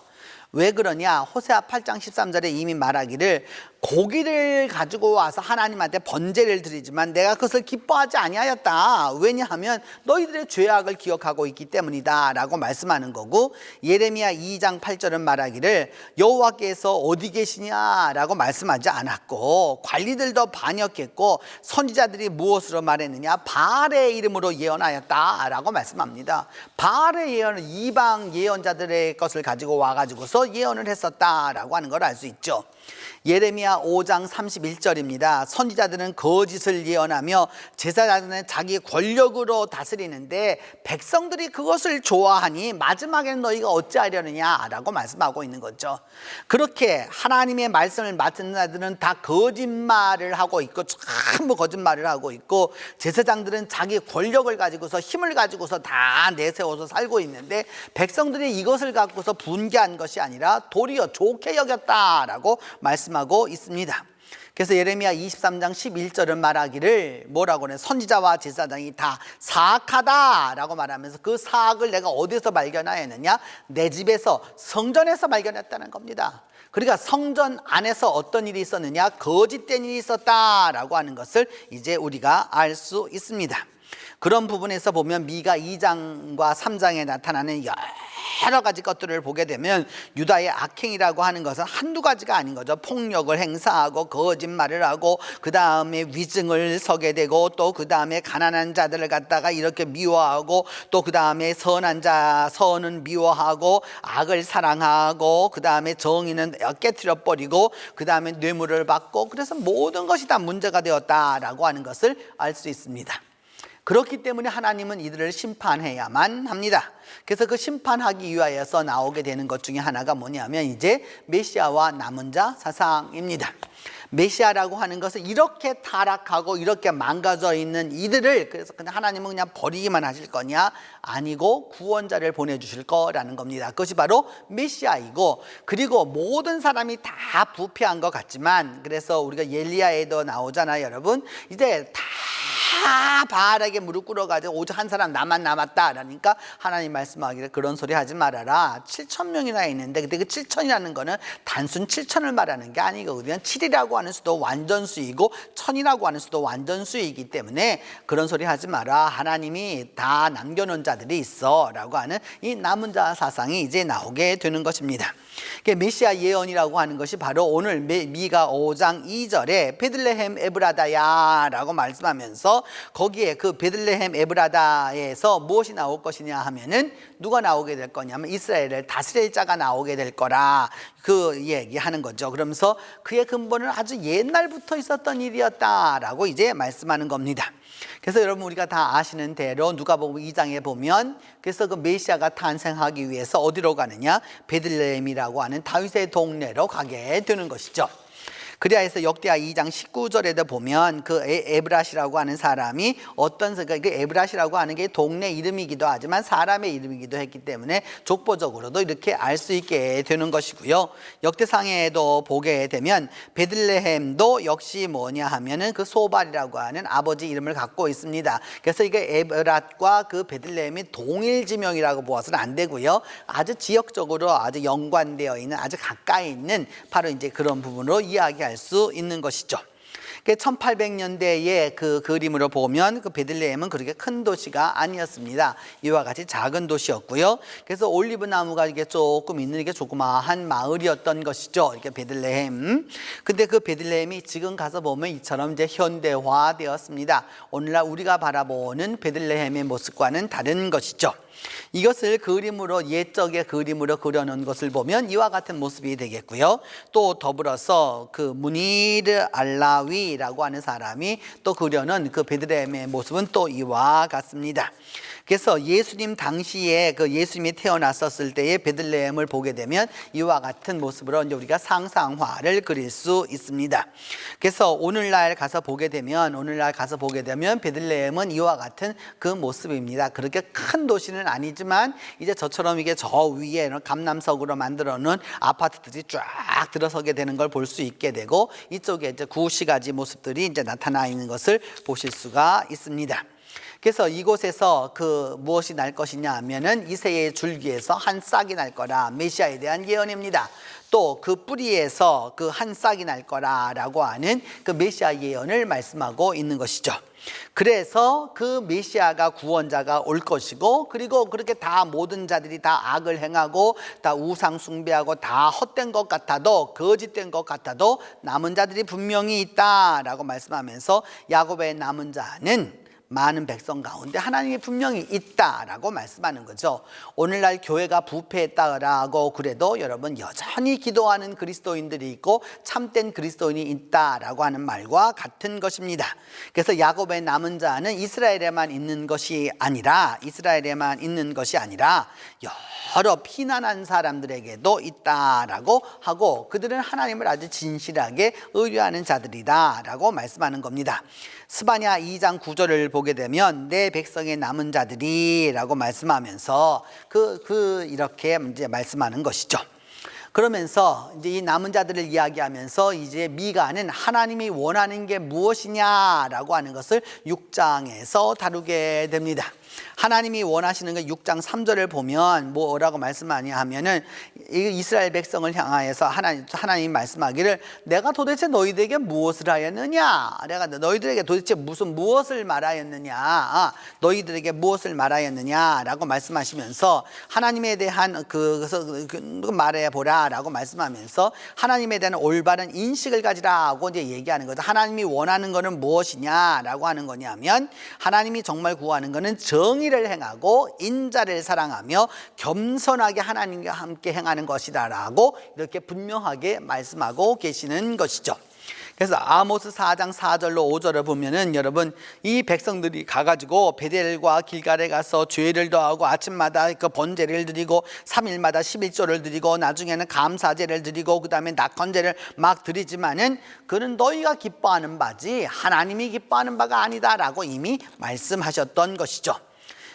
왜 그러냐, 호세아 8장 13절에 이미 말하기를, 고기를 가지고 와서 하나님한테 번제를 드리지만 내가 그것을 기뻐하지 아니하였다. 왜냐하면 너희들의 죄악을 기억하고 있기 때문이다 라고 말씀하는 거고, 예레미야 2장 8절은 말하기를 여호와께서 어디 계시냐 라고 말씀하지 않았고, 관리들도 반역했고 선지자들이 무엇으로 말했느냐, 바알의 이름으로 예언하였다 라고 말씀합니다. 바알의 예언은 이방 예언자들의 것을 가지고 와가지고서 예언을 했었다라고 하는 걸 알 수 있죠. 예레미야 5장 31절입니다. 선지자들은 거짓을 예언하며 제사장은 자기 권력으로 다스리는데 백성들이 그것을 좋아하니 마지막에는 너희가 어찌하려느냐라고 말씀하고 있는 거죠. 그렇게 하나님의 말씀을 맡은 자들은 다 거짓말을 하고 있고, 전부 거짓말을 하고 있고, 제사장들은 자기 권력을 가지고서, 힘을 가지고서 다 내세워서 살고 있는데, 백성들이 이것을 갖고서 분개한 것이 아니라 도리어 좋게 여겼다라고 말씀하고 있습니다. 그래서 예레미야 23장 11절은 말하기를 뭐라고 하냐, 선지자와 제사장이 다 사악하다라고 말하면서 그 사악을 내가 어디서 발견하였느냐, 내 집에서, 성전에서 발견했다는 겁니다. 그러니까 성전 안에서 어떤 일이 있었느냐, 거짓된 일이 있었다라고 하는 것을 이제 우리가 알 수 있습니다. 그런 부분에서 보면 미가 2장과 3장에 나타나는 여러 가지 것들을 보게 되면 유다의 악행이라고 하는 것은 한두 가지가 아닌 거죠. 폭력을 행사하고 거짓말을 하고, 그 다음에 위증을 서게 되고, 또 그 다음에 가난한 자들을 갖다가 이렇게 미워하고, 또 그 다음에 선은 미워하고 악을 사랑하고, 그 다음에 정의는 깨트려 버리고, 그 다음에 뇌물을 받고, 그래서 모든 것이 다 문제가 되었다라고 하는 것을 알 수 있습니다. 그렇기 때문에 하나님은 이들을 심판해야만 합니다. 그래서 그 심판하기 위하여서 나오게 되는 것 중에 하나가 뭐냐면 이제 메시아와 남은 자 사상입니다. 메시아라고 하는 것은 이렇게 타락하고 이렇게 망가져 있는 이들을, 그래서 그냥 하나님은 그냥 버리기만 하실 거냐? 아니고 구원자를 보내주실 거라는 겁니다. 그것이 바로 메시아이고, 그리고 모든 사람이 다 부패한 것 같지만, 그래서 우리가 엘리야에도 나오잖아요, 여러분. 이제 다 바알에게 무릎 꿇어가지고 오직 한 사람 나만 남았다 그러니까 하나님 말씀하기를 그런 소리 하지 말아라. 7,000명이나 있는데, 근데 그 7,000이라는 거는 단순 7,000을 말하는 게 아니거든요. 7이라고 하는 수도 완전수이고 1,000이라고 하는 수도 완전수이기 때문에 그런 소리 하지 마라. 하나님이 다 남겨놓은 자들이 있어 라고 하는 이 남은 자 사상이 이제 나오게 되는 것입니다. 메시아 예언이라고 하는 것이 바로 오늘 미가 5장 2절에 베들레헴 에브라다야 라고 말씀하면서, 거기에 그 베들레헴 에브라다에서 무엇이 나올 것이냐 하면은 누가 나오게 될 거냐면 이스라엘을 다스릴 자가 나오게 될 거라 그 얘기하는 거죠. 그러면서 그의 근본은 아주 옛날부터 있었던 일이었다라고 이제 말씀하는 겁니다. 그래서 여러분 우리가 다 아시는 대로 누가복음 2장에 보면, 그래서 그 메시아가 탄생하기 위해서 어디로 가느냐? 베들레헴이라고 하는 다윗의 동네로 가게 되는 것이죠. 그래야 해서 역대하 2장 19절에도 보면 그 에브라시라고 하는 사람이 어떤, 그 에브라시라고 하는 게 동네 이름이기도 하지만 사람의 이름이기도 했기 때문에 족보적으로도 이렇게 알 수 있게 되는 것이고요. 역대상에도 보게 되면 베들레헴도 역시 뭐냐 하면은 그 소발이라고 하는 아버지 이름을 갖고 있습니다. 그래서 이게 에브랏과 그 베들레헴이 동일 지명이라고 보아서는 안 되고요. 아주 지역적으로 아주 연관되어 있는, 아주 가까이 있는 바로 이제 그런 부분으로 이야기할 수 있는 것이죠. 1800년대의 그 그림으로 보면 그 베들레헴은 그렇게 큰 도시가 아니었습니다. 이와 같이 작은 도시였고요. 그래서 올리브 나무가 이게 조금 있는 이게 조그마한 마을이었던 것이죠. 이렇게 베들레헴. 근데 그 베들레헴이 지금 가서 보면 이처럼 이제 현대화되었습니다. 오늘날 우리가 바라보는 베들레헴의 모습과는 다른 것이죠. 이것을 그림으로, 옛적의 그림으로 그려놓은 것을 보면 이와 같은 모습이 되겠고요. 또 더불어서 그 무니르 알라위라고 하는 사람이 또 그려놓은 그 베들레헴의 모습은 또 이와 같습니다. 그래서 예수님 당시에 그 예수님이 태어났었을 때의 베들레헴을 보게 되면 이와 같은 모습으로 이제 우리가 상상화를 그릴 수 있습니다. 그래서 오늘날 가서 보게 되면 베들레헴은 이와 같은 그 모습입니다. 그렇게 큰 도시는 아니지만 이제 저처럼 이게 저 위에 감남석으로 만들어 놓은 아파트들이 쫙 들어서게 되는 걸 볼 수 있게 되고, 이쪽에 이제 구시가지 모습들이 이제 나타나 있는 것을 보실 수가 있습니다. 그래서 이곳에서 그 무엇이 날 것이냐 하면은 이새의 줄기에서 한 싹이 날 거라, 메시아에 대한 예언입니다. 또 그 뿌리에서 그 한 싹이 날 거라라고 하는 그 메시아 예언을 말씀하고 있는 것이죠. 그래서 그 메시아가, 구원자가 올 것이고, 그리고 그렇게 다 모든 자들이 다 악을 행하고 다 우상 숭배하고 다 헛된 것 같아도, 거짓된 것 같아도 남은 자들이 분명히 있다라고 말씀하면서 야곱의 남은 자는 많은 백성 가운데 하나님이 분명히 있다라고 말씀하는 거죠. 오늘날 교회가 부패했다라고 그래도 여러분 여전히 기도하는 그리스도인들이 있고 참된 그리스도인이 있다라고 하는 말과 같은 것입니다. 그래서 야곱의 남은 자는 이스라엘에만 있는 것이 아니라 여러 피난한 사람들에게도 있다라고 하고, 그들은 하나님을 아주 진실하게 의뢰하는 자들이다라고 말씀하는 겁니다. 스바냐 2장 9절을 보게 되면 내 백성의 남은 자들이라고 말씀하면서 이렇게 이제 말씀하는 것이죠. 그러면서 이제 이 남은 자들을 이야기하면서 이제 미가는 하나님이 원하는 게 무엇이냐라고 하는 것을 6장에서 다루게 됩니다. 하나님이 원하시는 게 6장 3절을 보면 뭐라고 말씀하냐 하면은 이스라엘 백성을 향하여서 하나님이 말씀하기를 내가 도대체 너희들에게 무엇을 하였느냐, 내가 너희들에게 도대체 무엇을 말하였느냐, 너희들에게 무엇을 말하였느냐라고 말씀하시면서 하나님에 대한 그 말해보라라고 말씀하면서 하나님에 대한 올바른 인식을 가지라고 이제 얘기하는 거죠. 하나님이 원하는 거는 무엇이냐라고 하는 거냐면, 하나님이 정말 구하는 거는 정의를 행하고 인자를 사랑하며 겸손하게 하나님과 함께 행하는 것이다라고 이렇게 분명하게 말씀하고 계시는 것이죠. 그래서 아모스 4장 4절로 5절을 보면은 여러분 이 백성들이 가가지고 베델과 길갈에 가서 죄를 더하고 아침마다 그 번제를 드리고 3일마다 11조를 드리고 나중에는 감사제를 드리고 그 다음에 낙헌제를 막 드리지만은 그는 너희가 기뻐하는 바지 하나님이 기뻐하는 바가 아니다라고 이미 말씀하셨던 것이죠.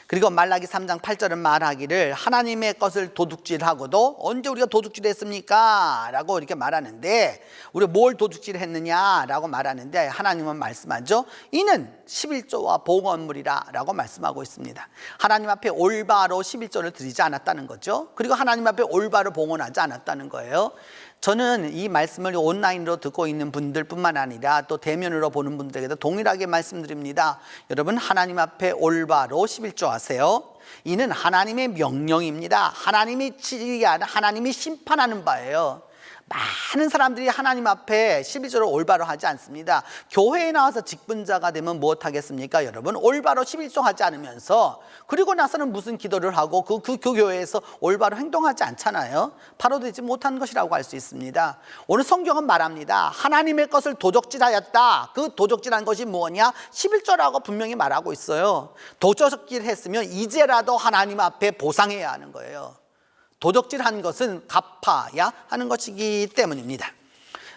그리고 말라기 3장 8절은 말하기를 하나님의 것을 도둑질하고도 언제 우리가 도둑질했습니까? 라고 이렇게 말하는데 우리 뭘 도둑질했느냐? 라고 말하는데 하나님은 말씀하죠. 이는 11조와 봉헌물이라 라고 말씀하고 있습니다. 하나님 앞에 올바로 11조를 드리지 않았다는 거죠. 그리고 하나님 앞에 올바로 봉헌하지 않았다는 거예요. 저는 이 말씀을 온라인으로 듣고 있는 분들뿐만 아니라 또 대면으로 보는 분들에게도 동일하게 말씀드립니다. 여러분 하나님 앞에 올바로 11조 하세요. 이는 하나님의 명령입니다. 하나님이 지휘하는 하나님이 심판하는 바예요. 많은 사람들이 하나님 앞에 11조를 올바로 하지 않습니다. 교회에 나와서 직분자가 되면 무엇하겠습니까? 여러분 올바로 11조 하지 않으면서 그리고 나서는 무슨 기도를 하고 그 교회에서 올바로 행동하지 않잖아요. 바로 되지 못한 것이라고 할 수 있습니다. 오늘 성경은 말합니다. 하나님의 것을 도적질하였다. 그 도적질한 것이 뭐냐? 11조라고 분명히 말하고 있어요. 도적질했으면 이제라도 하나님 앞에 보상해야 하는 거예요. 도적질한 것은 갚아야 하는 것이기 때문입니다.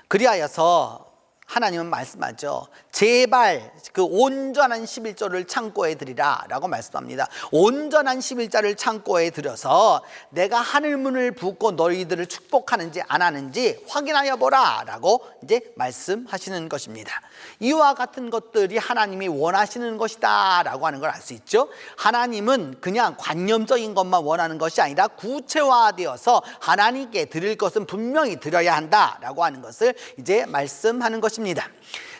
그리하여서 하나님은 말씀하죠. 제발 그 온전한 11조를 창고에 드리라 라고 말씀합니다. 온전한 11조를 창고에 들여서 내가 하늘문을 붓고 너희들을 축복하는지 안 하는지 확인하여 보라 라고 이제 말씀하시는 것입니다. 이와 같은 것들이 하나님이 원하시는 것이다 라고 하는 걸 알 수 있죠. 하나님은 그냥 관념적인 것만 원하는 것이 아니라 구체화되어서 하나님께 드릴 것은 분명히 드려야 한다 라고 하는 것을 이제 말씀하는 것입니다.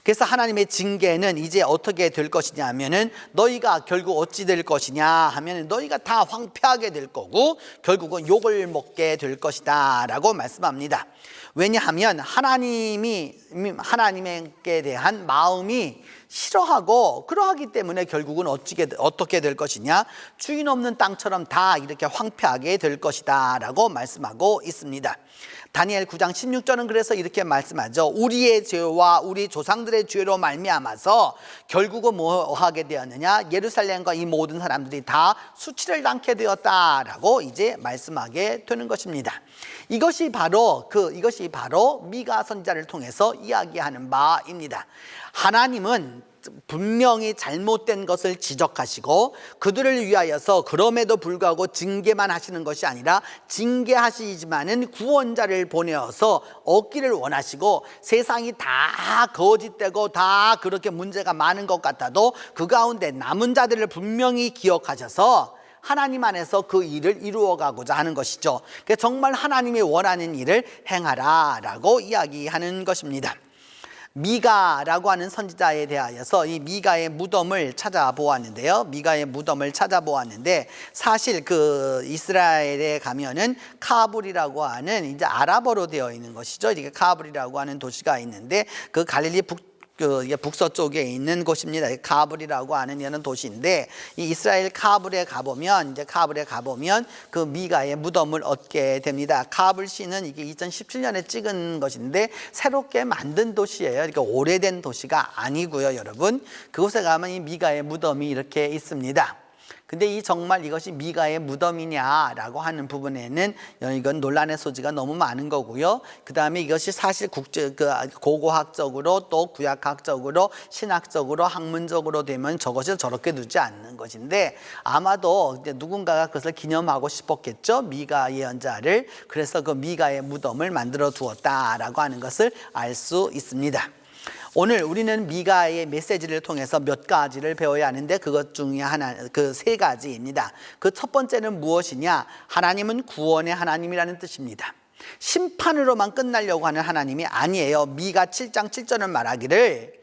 그래서 하나님의 징계는 이제 어떻게 될 것이냐 하면은 너희가 결국 어찌 될 것이냐 하면은 너희가 다 황폐하게 될 거고 결국은 욕을 먹게 될 것이다 라고 말씀합니다. 왜냐하면 하나님께 대한 마음이 싫어하고 그러하기 때문에 결국은 어떻게 될 것이냐, 주인 없는 땅처럼 다 이렇게 황폐하게 될 것이다 라고 말씀하고 있습니다. 다니엘 9장 16절은 그래서 이렇게 말씀하죠. 우리의 죄와 우리 조상들의 죄로 말미암아서 결국은 뭐 하게 되었느냐, 예루살렘과 이 모든 사람들이 다 수치를 당게 되었다라고 이제 말씀하게 되는 것입니다. 이것이 바로 미가 선지자를 통해서 이야기하는 바입니다. 하나님은 분명히 잘못된 것을 지적하시고 그들을 위하여서 그럼에도 불구하고 징계만 하시는 것이 아니라 징계하시지만은 구원자를 보내어서 얻기를 원하시고, 세상이 다 거짓되고 다 그렇게 문제가 많은 것 같아도 그 가운데 남은 자들을 분명히 기억하셔서 하나님 안에서 그 일을 이루어가고자 하는 것이죠. 그래서 정말 하나님이 원하는 일을 행하라 라고 이야기하는 것입니다. 미가라고 하는 선지자에 대하여서 이 미가의 무덤을 찾아보았는데요. 미가의 무덤을 찾아보았는데 사실 그 이스라엘에 가면은 카불이라고 하는 이제 아랍어로 되어 있는 것이죠. 이게 카불이라고 하는 도시가 있는데 그 갈릴리 북서쪽에 있는 곳입니다. 카불이라고 하는 이런 도시인데 이 이스라엘 카불에 가보면 그 미가의 무덤을 얻게 됩니다. 카불시는 이게 2017년에 찍은 것인데 새롭게 만든 도시예요. 그러니까 오래된 도시가 아니고요, 여러분. 그곳에 가면 이 미가의 무덤이 이렇게 있습니다. 근데 정말 이것이 미가의 무덤이냐라고 하는 부분에는 이건 논란의 소지가 너무 많은 거고요. 그 다음에 이것이 사실 고고학적으로 또 구약학적으로 신학적으로 학문적으로 되면 저것이 저렇게 두지 않는 것인데 아마도 이제 누군가가 그것을 기념하고 싶었겠죠. 미가 예언자를. 그래서 그 미가의 무덤을 만들어 두었다라고 하는 것을 알 수 있습니다. 오늘 우리는 미가의 메시지를 통해서 몇 가지를 배워야 하는데 그것 중에 그 세 가지입니다. 그 첫 번째는 무엇이냐? 하나님은 구원의 하나님이라는 뜻입니다. 심판으로만 끝나려고 하는 하나님이 아니에요. 미가 7장 7절은 말하기를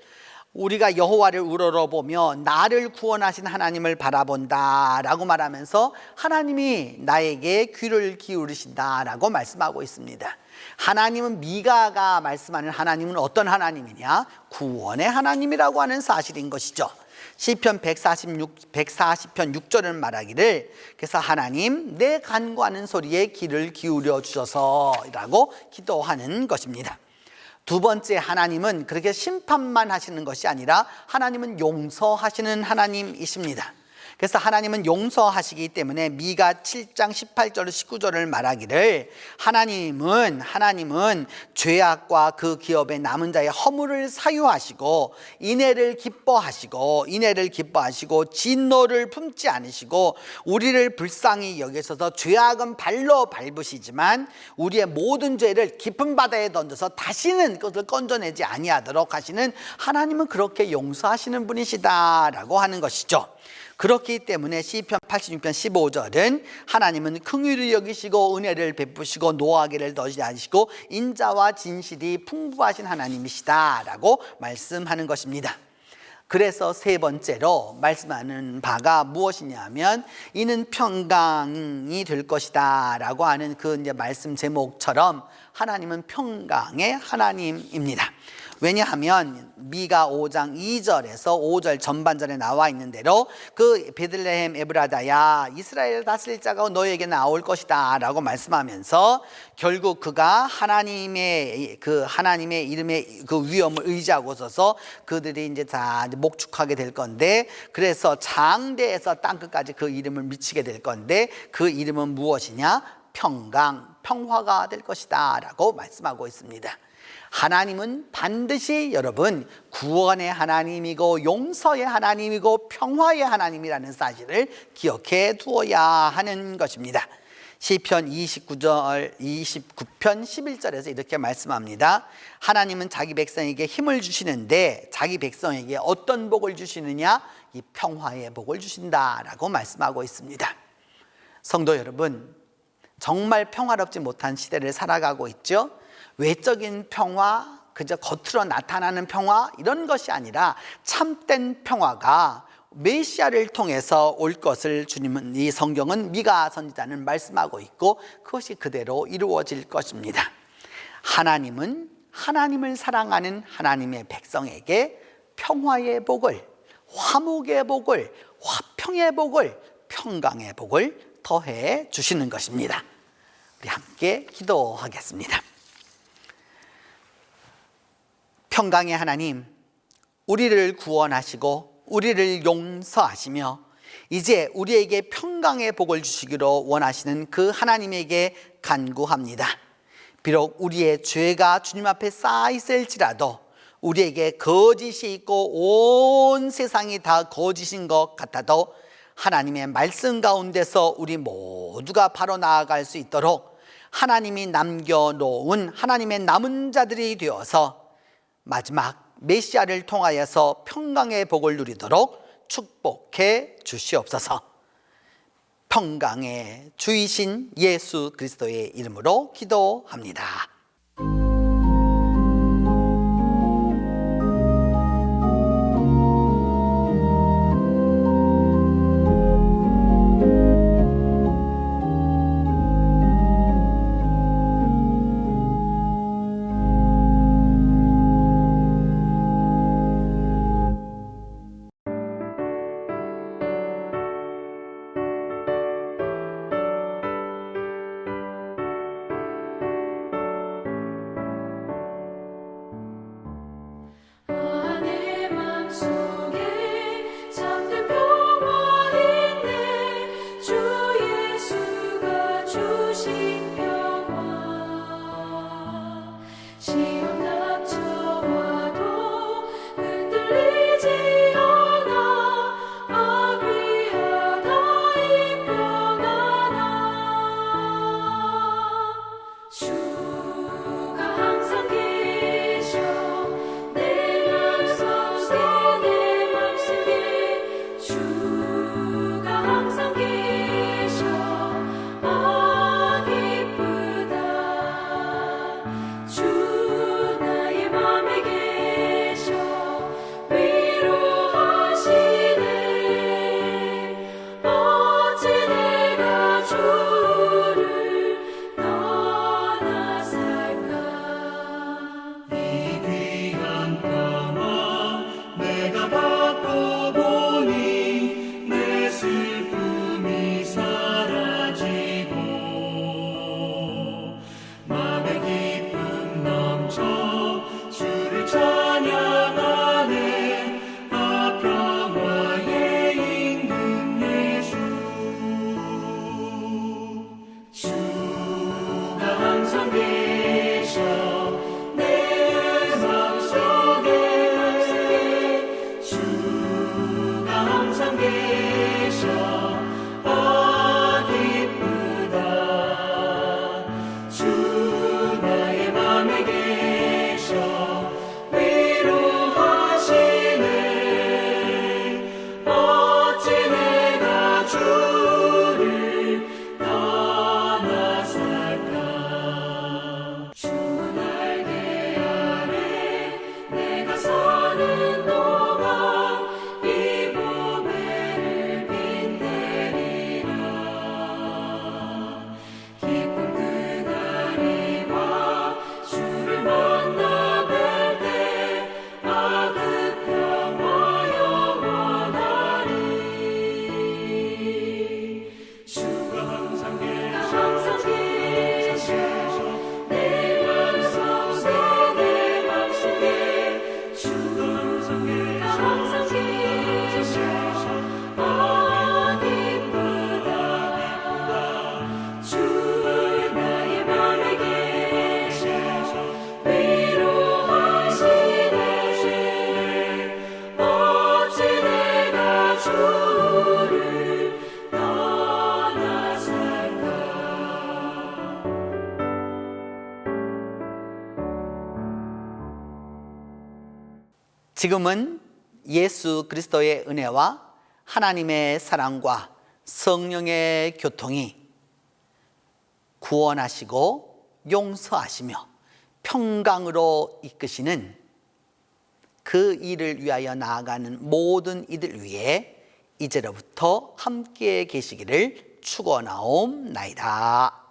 우리가 여호와를 우러러보며 나를 구원하신 하나님을 바라본다 라고 말하면서 하나님이 나에게 귀를 기울이신다 라고 말씀하고 있습니다. 하나님은, 미가가 말씀하는 하나님은 어떤 하나님이냐? 구원의 하나님이라고 하는 사실인 것이죠. 시편 140편 6절은 말하기를 그래서 하나님 내 간구하는 소리에 귀를 기울여 주셔서 라고 기도하는 것입니다. 두 번째, 하나님은 그렇게 심판만 하시는 것이 아니라 하나님은 용서하시는 하나님이십니다. 그래서 하나님은 용서하시기 때문에 미가 7장 18절 19절을 말하기를 하나님은 죄악과 그 기업의 남은 자의 허물을 사유하시고 인애를 기뻐하시고 진노를 품지 않으시고 우리를 불쌍히 여기셔서 죄악은 발로 밟으시지만 우리의 모든 죄를 깊은 바다에 던져서 다시는 그것을 건져내지 아니하도록 하시는 하나님은 그렇게 용서하시는 분이시다라고 하는 것이죠. 그렇기 때문에 시편 86편 15절은 하나님은 긍휼히 여기시고 은혜를 베푸시고 노하기를 더지 않으시고 인자와 진실이 풍부하신 하나님이시다라고 말씀하는 것입니다. 그래서 세 번째로 말씀하는 바가 무엇이냐면 이는 평강이 될 것이다 라고 하는 그 이제 말씀 제목처럼 하나님은 평강의 하나님입니다. 왜냐하면 미가 5장 2절에서 5절 전반절에 나와 있는 대로 그 베들레헴 에브라다야 이스라엘 다스릴 자가 너에게 나올 것이다 라고 말씀하면서 결국 그가 하나님의 이름의 그 위엄을 의지하고 서서 그들이 이제 다 목축하게 될 건데, 그래서 장대에서 땅끝까지 그 이름을 미치게 될 건데 그 이름은 무엇이냐? 평화가 될 것이다 라고 말씀하고 있습니다. 하나님은 반드시 여러분 구원의 하나님이고 용서의 하나님이고 평화의 하나님이라는 사실을 기억해 두어야 하는 것입니다. 시편 29편 11절에서 이렇게 말씀합니다. 하나님은 자기 백성에게 힘을 주시는데 자기 백성에게 어떤 복을 주시느냐? 이 평화의 복을 주신다라고 말씀하고 있습니다. 성도 여러분, 정말 평화롭지 못한 시대를 살아가고 있죠. 외적인 평화, 그저 겉으로 나타나는 평화 이런 것이 아니라 참된 평화가 메시아를 통해서 올 것을 주님은, 이 성경은 미가 선지자는 말씀하고 있고 그것이 그대로 이루어질 것입니다. 하나님은 하나님을 사랑하는 하나님의 백성에게 평화의 복을, 화목의 복을, 화평의 복을, 평강의 복을 더해 주시는 것입니다. 우리 함께 기도하겠습니다. 평강의 하나님, 우리를 구원하시고 우리를 용서하시며 이제 우리에게 평강의 복을 주시기로 원하시는 그 하나님에게 간구합니다. 비록 우리의 죄가 주님 앞에 쌓여 있을지라도 우리에게 거짓이 있고 온 세상이 다 거짓인 것 같아도 하나님의 말씀 가운데서 우리 모두가 바로 나아갈 수 있도록 하나님이 남겨놓은 하나님의 남은 자들이 되어서 마지막 메시아를 통하여서 평강의 복을 누리도록 축복해 주시옵소서. 평강의 주이신 예수 그리스도의 이름으로 기도합니다. 지금은 예수 그리스도의 은혜와 하나님의 사랑과 성령의 교통이 구원하시고 용서하시며 평강으로 이끄시는 그 일을 위하여 나아가는 모든 이들 위해 이제로부터 함께 계시기를 축원하옵나이다.